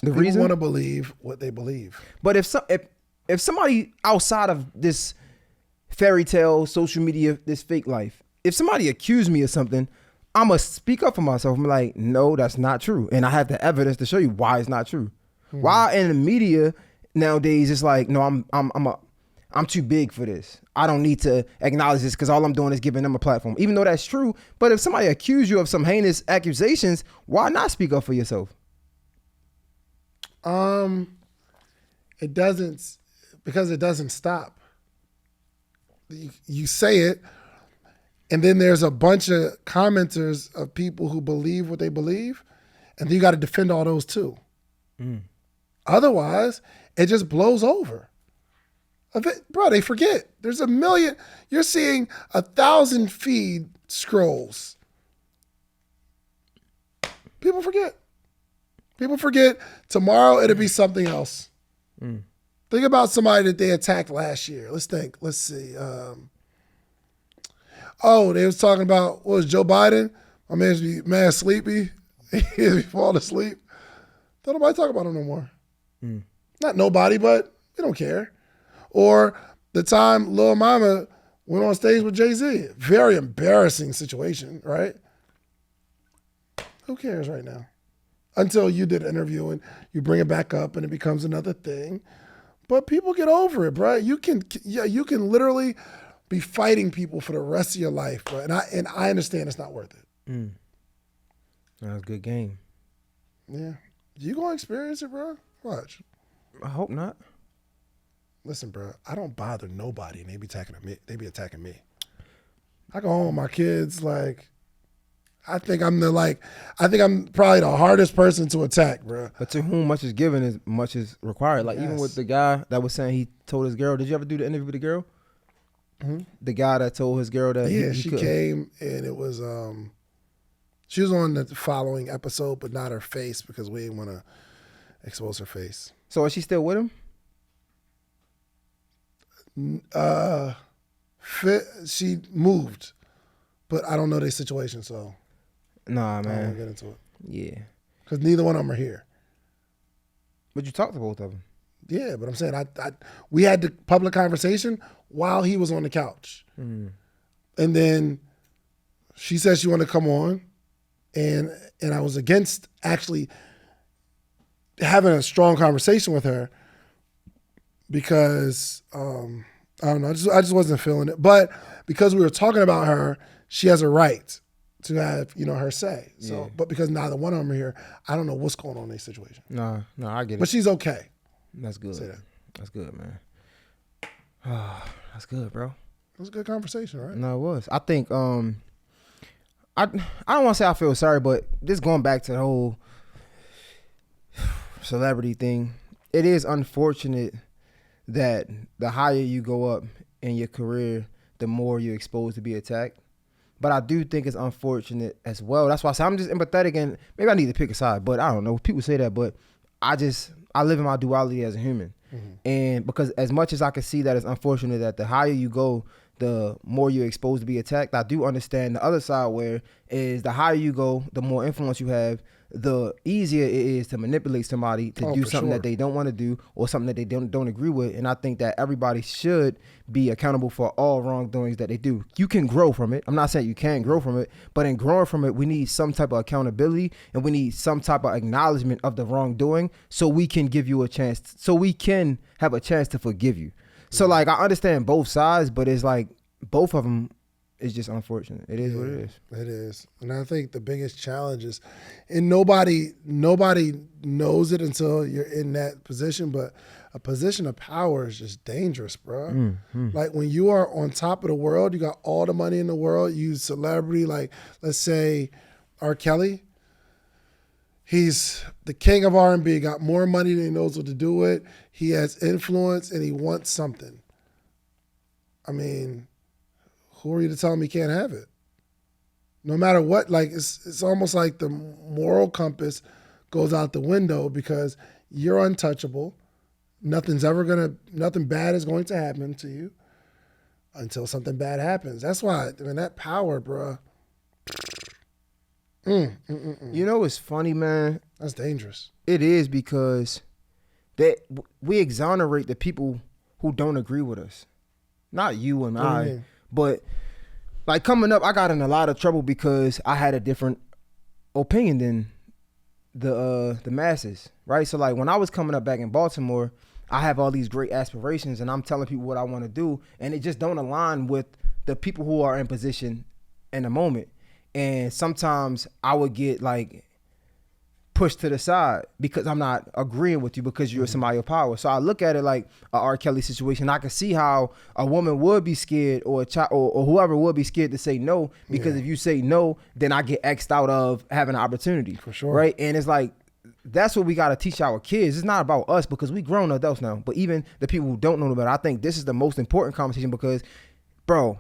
The people reason? Want to believe what they believe. But if somebody outside of this fairy tale, social media, this fake life, if somebody accused me of something, I'm going to speak up for myself. I'm like, no, that's not true. And I have the evidence to show you why it's not true. Why in the media nowadays it's like, no, I'm too big for this. I don't need to acknowledge this because all I'm doing is giving them a platform. Even though that's true, but if somebody accuse you of some heinous accusations, why not speak up for yourself? It doesn't, because it doesn't stop. You say it, and then there's a bunch of commenters of people who believe what they believe, and then you got to defend all those too. Otherwise, it just blows over. Bro, they forget. There's a million. You're seeing 1,000 feed scrolls. People forget. People forget. Tomorrow it'll be something else. Think about somebody that they attacked last year. Let's think. Let's see. They was talking about, what was Joe Biden? My man's be mad sleepy. He be falling asleep. Don't nobody talk about him no more. Not nobody, but we don't care. Or the time Lil Mama went on stage with Jay-Z. Very embarrassing situation, right? Who cares right now? Until you did an interview and you bring it back up and it becomes another thing. But people get over it, bro. You can literally be fighting people for the rest of your life, bro. And I understand it's not worth it. That was a good game. Yeah. You gonna experience it, bro? Watch. I hope not. Listen, bro, I don't bother nobody and they be attacking me. I go home with my kids, like, I think I'm probably the hardest person to attack, bro. But to whom much is given is much is required. Like, even with the guy that was saying he told his girl, did you ever do the interview with the girl? The guy that told his girl that she came and it was, she was on the following episode, but not her face because we didn't want to expose her face. So is she still with him? She moved, but I don't know their situation, so nah, man. I don't want to get into it. Yeah, because neither one of them are here. But you talked to both of them. Yeah, but I'm saying we had the public conversation while he was on the couch, and then she said she wanted to come on, and I was against actually having a strong conversation with her. Because I don't know, I just wasn't feeling it. But because we were talking about her, she has a right to have her say. So, yeah. But because neither one of them are here, I don't know what's going on in their situation. No, I get it. But she's okay. That's good. Say that. That's good, man. That's good, bro. It was a good conversation, right? No, it was. I think I don't want to say I feel sorry, but just going back to the whole celebrity thing, it is unfortunate that the higher you go up in your career, the more you're exposed to be attacked. But I do think it's unfortunate as well. That's why I say I'm just empathetic, and maybe I need to pick a side, but I don't know. People say that, but I live in my duality as a human. And because as much as I can see that it's unfortunate that the higher you go, the more you're exposed to be attacked, I do understand the other side where is the higher you go, the more influence you have, the easier it is to manipulate somebody to do something that they don't want to do or something that they don't agree with. And I think that everybody should be accountable for all wrongdoings that they do. You can grow from it. I'm not saying you can't grow from it, but in growing from it, we need some type of accountability and we need some type of acknowledgement of the wrongdoing so we can give you a chance, so we can have a chance to forgive you. So like, I understand both sides, but it's like both of them is just unfortunate. It is what it is. It is. And I think the biggest challenge is, and nobody knows it until you're in that position, but a position of power is just dangerous, bro. Like when you are on top of the world, you got all the money in the world, you celebrity, like let's say R. Kelly, he's the king of R&B, got more money than he knows what to do with. He has influence and he wants something. I mean, who are you to tell him he can't have it? No matter what, like it's almost like the moral compass goes out the window because you're untouchable. Nothing bad is going to happen to you until something bad happens. That's why, I mean, that power, bro. You know what's funny, man? That's dangerous. It is because we exonerate the people who don't agree with us. Not you and I, but Like coming up, I got in a lot of trouble because I had a different opinion than the masses, right? So like when I was coming up back in Baltimore, I have all these great aspirations and I'm telling people what I want to do, and it just don't align with the people who are in position in the moment. And sometimes I would get like pushed to the side because I'm not agreeing with you because you're somebody of power. So I look at it like a R. Kelly situation. I can see how a woman would be scared, or a child, or whoever would be scared to say no, because if you say no, then I get X'd out of having an opportunity. For sure. Right? And it's like, that's what we got to teach our kids. It's not about us because we grown adults now, but even the people who don't know about it, I think this is the most important conversation because, bro,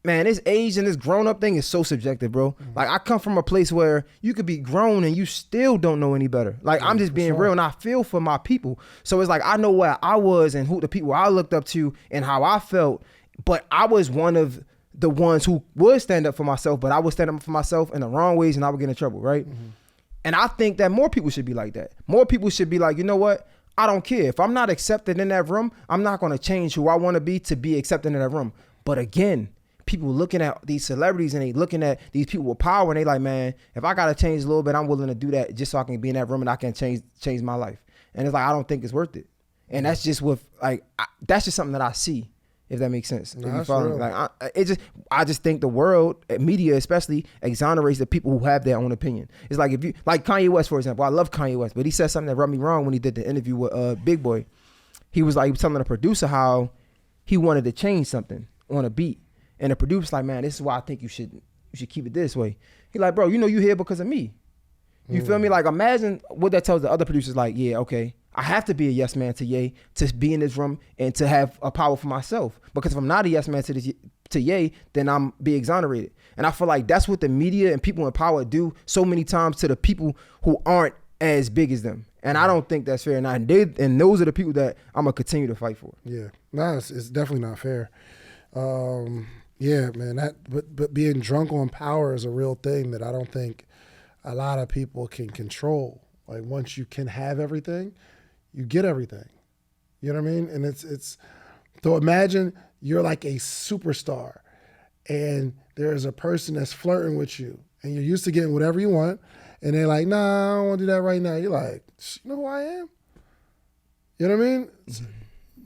man, this age and this grown up thing is so subjective, bro. Like I come from a place where you could be grown and you still don't know any better. Like I'm just being real, and I feel for my people. So it's like I know where I was and who the people I looked up to and how I felt, but I was one of the ones who would stand up for myself, but I would stand up for myself in the wrong ways and I would get in trouble, right? And I think that more people should be like that. More people should be like, you know what? I don't care. If I'm not accepted in that room, I'm not going to change who I want to be accepted in that room. But again, people looking at these celebrities and they looking at these people with power and they like, man, if I got to change a little bit, I'm willing to do that just so I can be in that room and I can change my life. And it's like, I don't think it's worth it. And that's just with like, that's just something that I see, if that makes sense. No, that's real. Like, I just think the world, media especially, exonerates the people who have their own opinion. It's like if you, like Kanye West, for example, I love Kanye West, but he said something that rubbed me wrong when he did the interview with Big Boy. He was telling the producer how he wanted to change something on a beat. And the producer's like, man, this is why I think you should keep it this way. He like, bro, you know you here because of me. You feel me? Like imagine what that tells the other producers, like, yeah, okay, I have to be a yes man to Ye to be in this room and to have a power for myself. Because if I'm not a yes man to Ye, then I'm be exonerated. And I feel like that's what the media and people in power do so many times to the people who aren't as big as them. And I don't think that's fair. And those are the people that I'm gonna continue to fight for. Yeah, no, it's definitely not fair. Yeah, man, but being drunk on power is a real thing that I don't think a lot of people can control. Like once you can have everything, you get everything. You know what I mean? And it's so imagine you're like a superstar and there's a person that's flirting with you and you're used to getting whatever you want and they're like, nah, I don't want to do that right now. You're like, you know who I am? You know what I mean?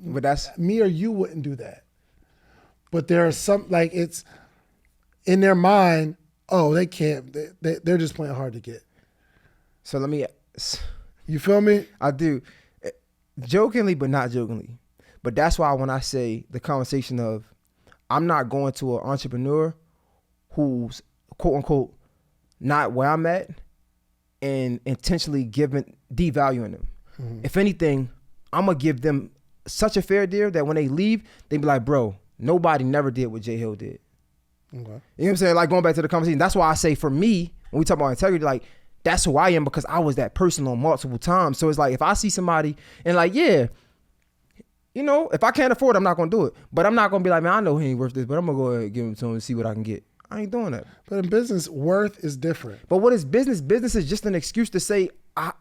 But that's me or you wouldn't do that. But there are some, like it's in their mind, oh, they can't, they're just playing hard to get. So let me, you feel me? I do. Jokingly, but not jokingly. But that's why when I say the conversation of, I'm not going to an entrepreneur who's quote unquote not where I'm at and intentionally devaluing them. If anything, I'm going to give them such a fair deal that when they leave, they be like, bro, nobody never did what J Hill did. Okay. You know what I'm saying? Like going back to the conversation, that's why I say for me, when we talk about integrity, like that's who I am because I was that person on multiple times. So it's like if I see somebody and like, yeah, you know, if I can't afford it, I'm not going to do it. But I'm not going to be like, man, I know he ain't worth this, but I'm going to go ahead and give him to him and see what I can get. I ain't doing that. But in business, worth is different. But what is business? Business is just an excuse to say, I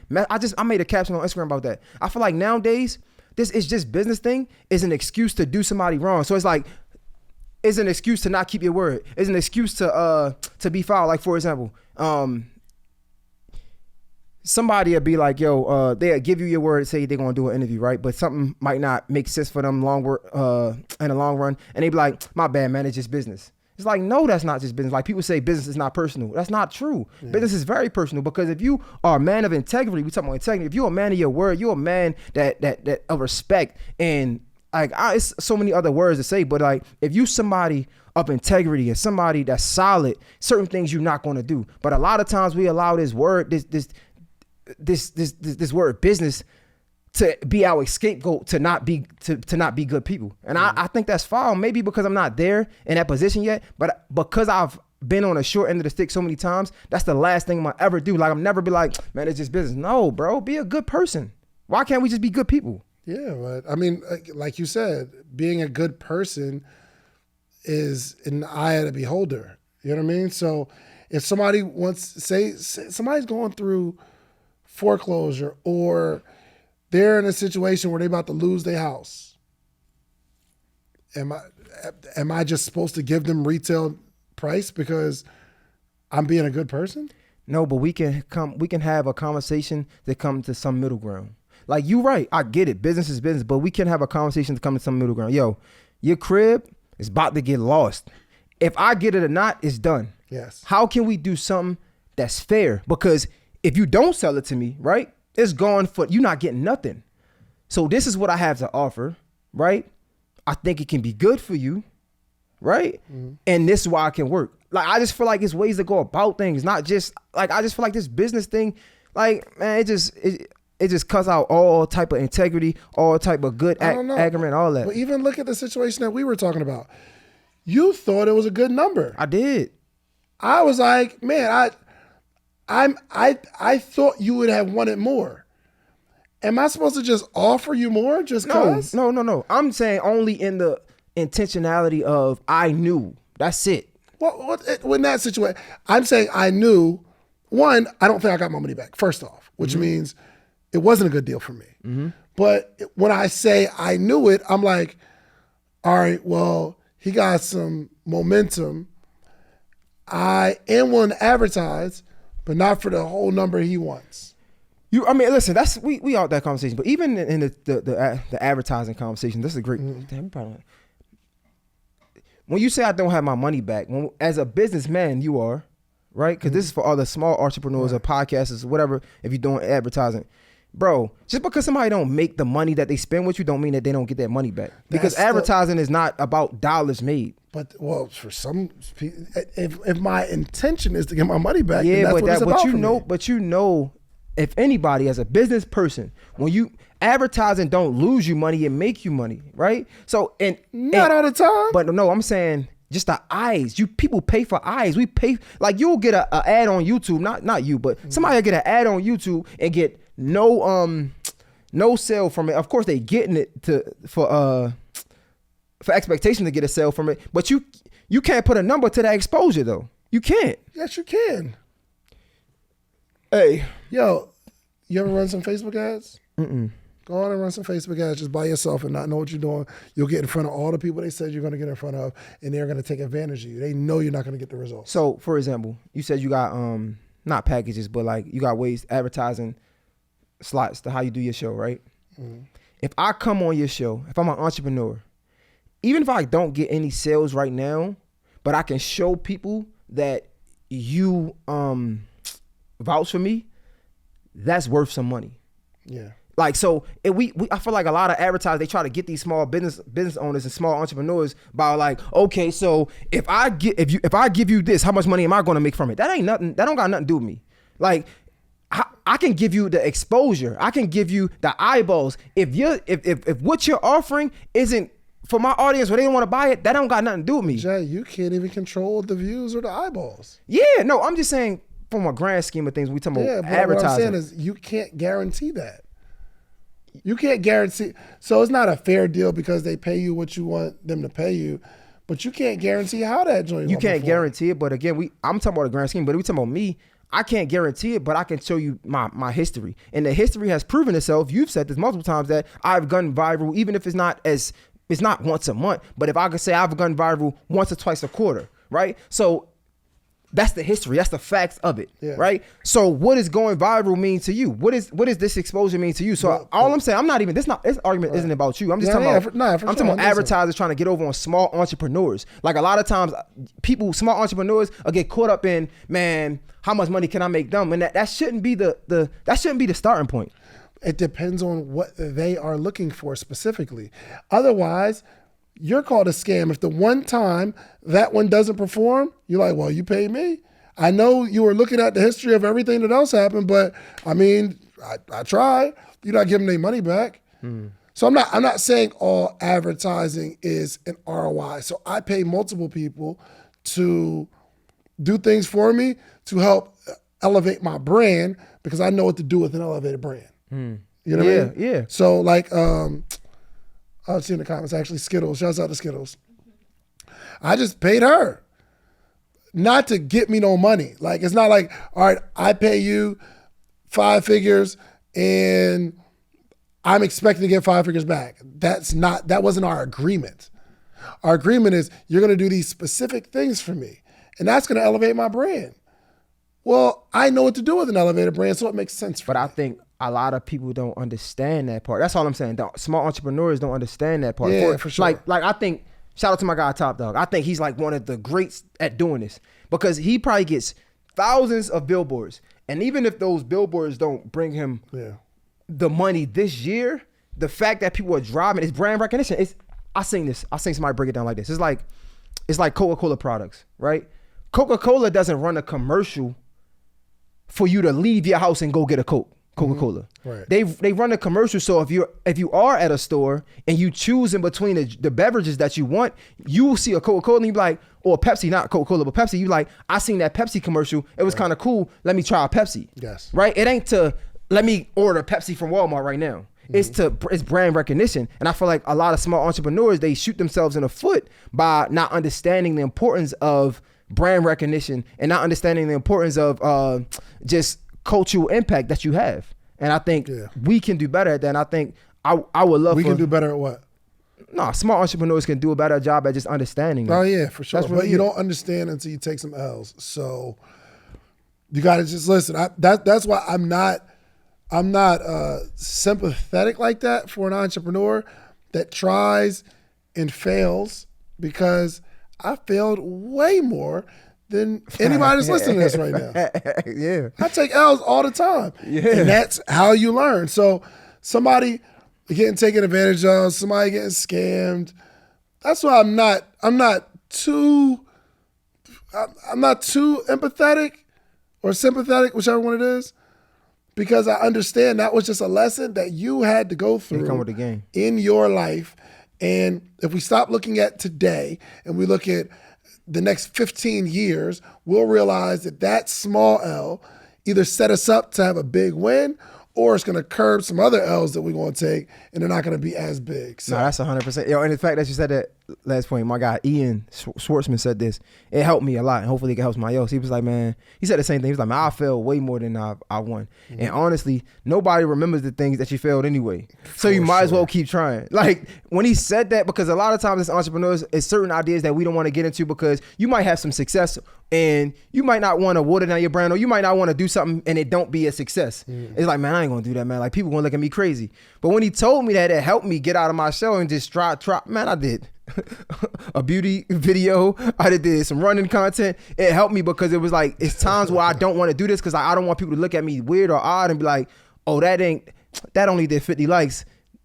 made a caption on Instagram about that. I feel like nowadays, this is just business thing is an excuse to do somebody wrong. So it's like, it's an excuse to not keep your word. It's an excuse to be foul. Like for example, somebody will be like, yo, they'll give you your word, say they're gonna do an interview, right? But something might not make sense for them in the long run. And they be like, my bad, man, it's just business. It's like, no, that's not just business. Like people say business is not personal. That's not true. Yeah. Business is very personal because if you are a man of integrity, we talk about integrity. If you're a man of your word, you're a man that of respect. And like, it's so many other words to say, but like, if you somebody of integrity and somebody that's solid, certain things you're not going to do. But a lot of times we allow this word, this word business to be our scapegoat to not be good people. And I think that's foul, maybe because I'm not there in that position yet, but because I've been on the short end of the stick so many times, that's the last thing I'm gonna ever do. Like I'm never be like, man, it's just business. No, bro, be a good person. Why can't we just be good people? Yeah, but I mean, like you said, being a good person is in the eye of the beholder. You know what I mean? So if somebody say somebody's going through foreclosure or they're in a situation where they're about to lose their house am I just supposed to give them retail price because I'm being a good person? No, but we can have a conversation that come to some middle ground. Like, you right, I get it. Business is business, but we can have a conversation to come to some middle ground. Yo, your crib is about to get lost. If I get it or not, it's done. Yes. How can we do something that's fair? Because if you don't sell it to me, right, it's gone for, you're not getting nothing. So this is what I have to offer, right? I think it can be good for you, right? Mm-hmm. And this is why I can work. Like, I just feel like it's ways to go about things, not just, like, I just feel like this business thing, like, man, it just cuts out all type of integrity, all type of good agreement, all that. But even look at the situation that we were talking about. You thought it was a good number. I did. I was like, man, I thought you would have wanted more. Am I supposed to just offer you more just because? No. I'm saying only in the intentionality of I knew. That's it. Well, in that situation, I'm saying I knew. One, I don't think I got my money back, first off, which means it wasn't a good deal for me. Mm-hmm. But when I say I knew it, I'm like, all right, well, he got some momentum. I am willing to advertise, but not for the whole number he wants. Listen, that's we out that conversation. But even in the advertising conversation, that's a great. When you say I don't have my money back, as a businessman, you are, right? Because this is for all the small entrepreneurs or podcasters, whatever. If you're doing advertising, bro, just because somebody don't make the money that they spend with you, don't mean that they don't get that money back. Because advertising is not about dollars made. But for some people, if my intention is to get my money back, yeah, then that's what it's about for me. But you know, if anybody, as a business person, when you advertising don't lose you money, it make you money, right? So not all the time. But no, I'm saying just the eyes. People pay for eyes. We pay, like, you'll get a ad on YouTube, not you, but somebody will get an ad on YouTube and get no sale from it. Of course, they getting it for expectation to get a sale from it, but you can't put a number to that exposure though. You can't. Yes, you can. Hey, yo, you ever run some Facebook ads? Go on and run some Facebook ads just by yourself and not know what you're doing. You'll get in front of all the people they said you're going to get in front of, and they're going to take advantage of you. They know you're not going to get the results. So, for example, you said you got not packages, but like you got ways advertising slots to how you do your show, right? Mm-hmm. If I come on your show, if I'm an entrepreneur, even if I don't get any sales right now, but I can show people that you vouch for me, that's worth some money. Yeah. Like, so I feel like a lot of advertisers, they try to get these small business owners and small entrepreneurs by like, okay, so if I give you this, how much money am I going to make from it? That ain't nothing. That don't got nothing to do with me. Like, I can give you the exposure. I can give you the eyeballs. If what you're offering isn't for my audience where they don't want to buy it, that don't got nothing to do with me. Jay, you can't even control the views or the eyeballs. Yeah, no, I'm just saying from a grand scheme of things, we talking about advertising. What I'm saying is you can't guarantee that. You can't guarantee. So it's not a fair deal because they pay you what you want them to pay you, but you can't guarantee how that joint. You can't guarantee it, but again, I'm talking about a grand scheme. But we talking about me. I can't guarantee it, but I can show you my history, and the history has proven itself. You've said this multiple times that I've gone viral, even if it's not once a month. But if I could say I've gone viral once or twice a quarter, right? So that's the history. That's the facts of it, right? So what does going viral mean to you? What is this exposure mean to you? So all I'm saying, this argument isn't about you. I'm just talking about advertisers trying to get over on small entrepreneurs. Like a lot of times, small entrepreneurs will get caught up in, man, how much money can I make them? And that shouldn't be the starting point. It depends on what they are looking for specifically. Otherwise, you're called a scam. If the one time that one doesn't perform, you're like, well, you paid me. I know you were looking at the history of everything that else happened, but I mean, I tried. You're not giving their money back. So I'm not saying all advertising is an ROI. So I pay multiple people to do things for me to help elevate my brand because I know what to do with an elevated brand. You know what I mean? Yeah. So like, I'll see in the comments, actually, Skittles. Shouts out to Skittles. I just paid her not to get me no money. Like, it's not like, all right, I pay you 5 figures and I'm expecting to get 5 figures back. That wasn't our agreement. Our agreement is you're going to do these specific things for me, and that's going to elevate my brand. Well, I know what to do with an elevated brand, so it makes sense for me. I think a lot of people don't understand that part. That's all I'm saying. Small entrepreneurs don't understand that part. Yeah, for sure. Like I think, shout out to my guy Top Dog. I think he's like one of the greats at doing this because he probably gets thousands of billboards. And even if those billboards don't bring him the money this year, the fact that people are driving is brand recognition. I seen somebody break it down like this. It's like Coca-Cola products, right? Coca-Cola doesn't run a commercial for you to leave your house and go get a Coca-Cola. Right. They run a commercial, so if you are at a store and you choose in between the beverages that you want, you will see a Coca-Cola and you be like, or Pepsi, not Coca-Cola, but Pepsi, you like, I seen that Pepsi commercial. It was kind of cool. Let me try a Pepsi. Yes. Right? It ain't to let me order Pepsi from Walmart right now. It's brand recognition. And I feel like a lot of small entrepreneurs, they shoot themselves in the foot by not understanding the importance of brand recognition and not understanding the importance of just cultural impact that you have. And I think we can do better at that. And I think I would love we can do better at what? No, small entrepreneurs can do a better job at just understanding that. Oh yeah, for sure. But you don't understand until you take some L's. So you got to just listen. That's why I'm not sympathetic like that for an entrepreneur that tries and fails, because I failed way more than anybody that's listening to this right now. Yeah. I take L's all the time. Yeah. And that's how you learn. So somebody getting taken advantage of, somebody getting scammed. That's why I'm not too empathetic or sympathetic, whichever one it is, because I understand that was just a lesson that you had to go through come with the game in your life. And if we stop looking at today and we look at the next 15 years, we'll realize that small L either set us up to have a big win, or it's going to curb some other L's that we're going to take, and they're not going to be as big. So. No, that's 100%. Yo, and the fact that you said that last point, my guy Ian Schwartzman said this. It helped me a lot, and hopefully it can help somebody else. He was like, man, he said the same thing. He was like, man, I failed way more than I won. Mm-hmm. And honestly, nobody remembers the things that you failed anyway. So you might as well keep trying. Like, when he said that, because a lot of times as entrepreneurs, it's certain ideas that we don't want to get into because you might have some success and you might not want to water down your brand, or you might not want to do something and it don't be a success. It's like, man, I ain't going to do that, man. Like, people going to look at me crazy. But when he told me that, it helped me get out of my shell and just try, man, I did a beauty video. I did some running content. It helped me because it was like, it's times where I don't want to do this because I don't want people to look at me weird or odd and be like, oh, that only did 50 likes.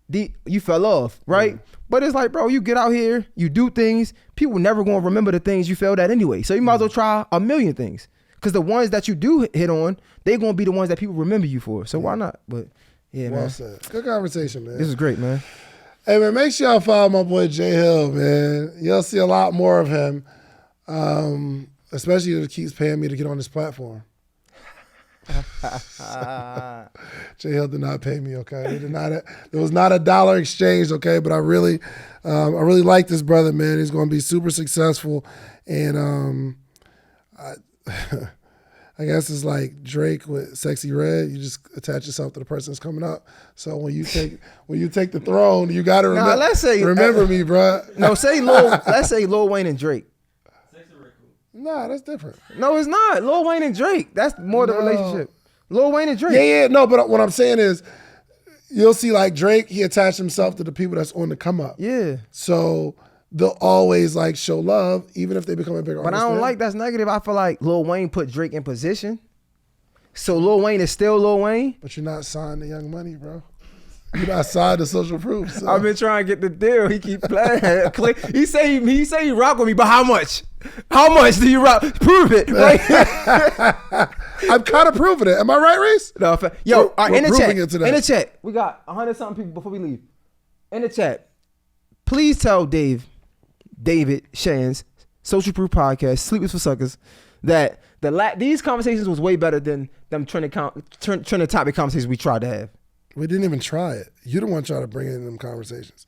You fell off, right? But it's like, bro, you get out here, you do things, people never going to remember the things you failed at anyway. So you might as well try a million things, because the ones that you do hit on, they're going to be the ones that people remember you for. So why not? But yeah, well man. Said. Good conversation, man. This is great, man. Hey, man, make sure y'all follow my boy Jay Hill, man. You'll see a lot more of him, especially if he keeps paying me to get on this platform. Jay Hill did not pay me, okay? There was not a dollar exchange, okay? But I really like this brother, man. He's going to be super successful, and I guess it's like Drake with Sexy Red. You just attach yourself to the person that's coming up. So when you take the throne, you got to remember me, bro. No, let's say Lil Wayne and Drake. Nah, that's different. No, it's not. Lil Wayne and Drake. That's more the relationship. Lil Wayne and Drake. Yeah. No, but what I'm saying is, you'll see like Drake, he attached himself to the people that's on the come up. Yeah. So they'll always like show love, even if they become a bigger artist. But I don't like that's negative. I feel like Lil Wayne put Drake in position. So Lil Wayne is still Lil Wayne. But you're not signed to Young Money, bro. You're not signed to Social Proof. So. I've been trying to get the deal. He keep playing. He say he rock with me, but how much? How much do you rock? Prove it. Like, I'm kind of proving it. Am I right, Reese? No, yo, in the chat, we got 100-something people before we leave. In the chat, please tell David Shan's Social Proof Podcast, Sleepers for Suckers, that these conversations was way better than them trending topic conversations we tried to have. We didn't even try it. You don't want to try to bring in them conversations.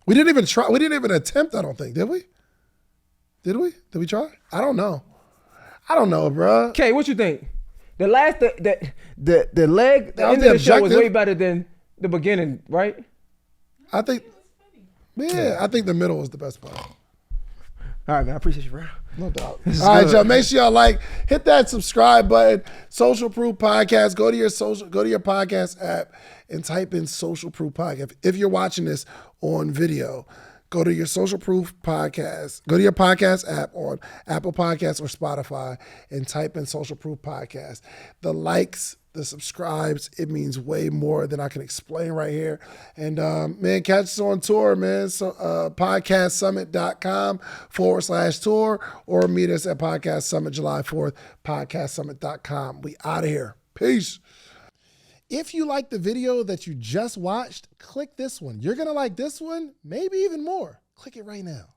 We didn't even try. We didn't even attempt, I don't think. Did we? Did we try? I don't know. Bro. Okay, what you think? The end of the show was way better than the beginning, right? I think Yeah, I think the middle was the best part. All right, man. I appreciate you, bro. No doubt. All right, y'all. Make sure y'all hit that subscribe button. Social Proof Podcast. Go to your podcast app and type in Social Proof Podcast. If you're watching this on video, go to your Social Proof Podcast. Go to your podcast app on Apple Podcasts or Spotify and type in Social Proof Podcast. The likes, the subscribes, it means way more than I can explain right here. And man, catch us on tour, man. So podcastsummit.com/tour or meet us at Podcast Summit July 4th, podcastsummit.com. We out of here. Peace. If you like the video that you just watched, click this one. You're going to like this one, maybe even more. Click it right now.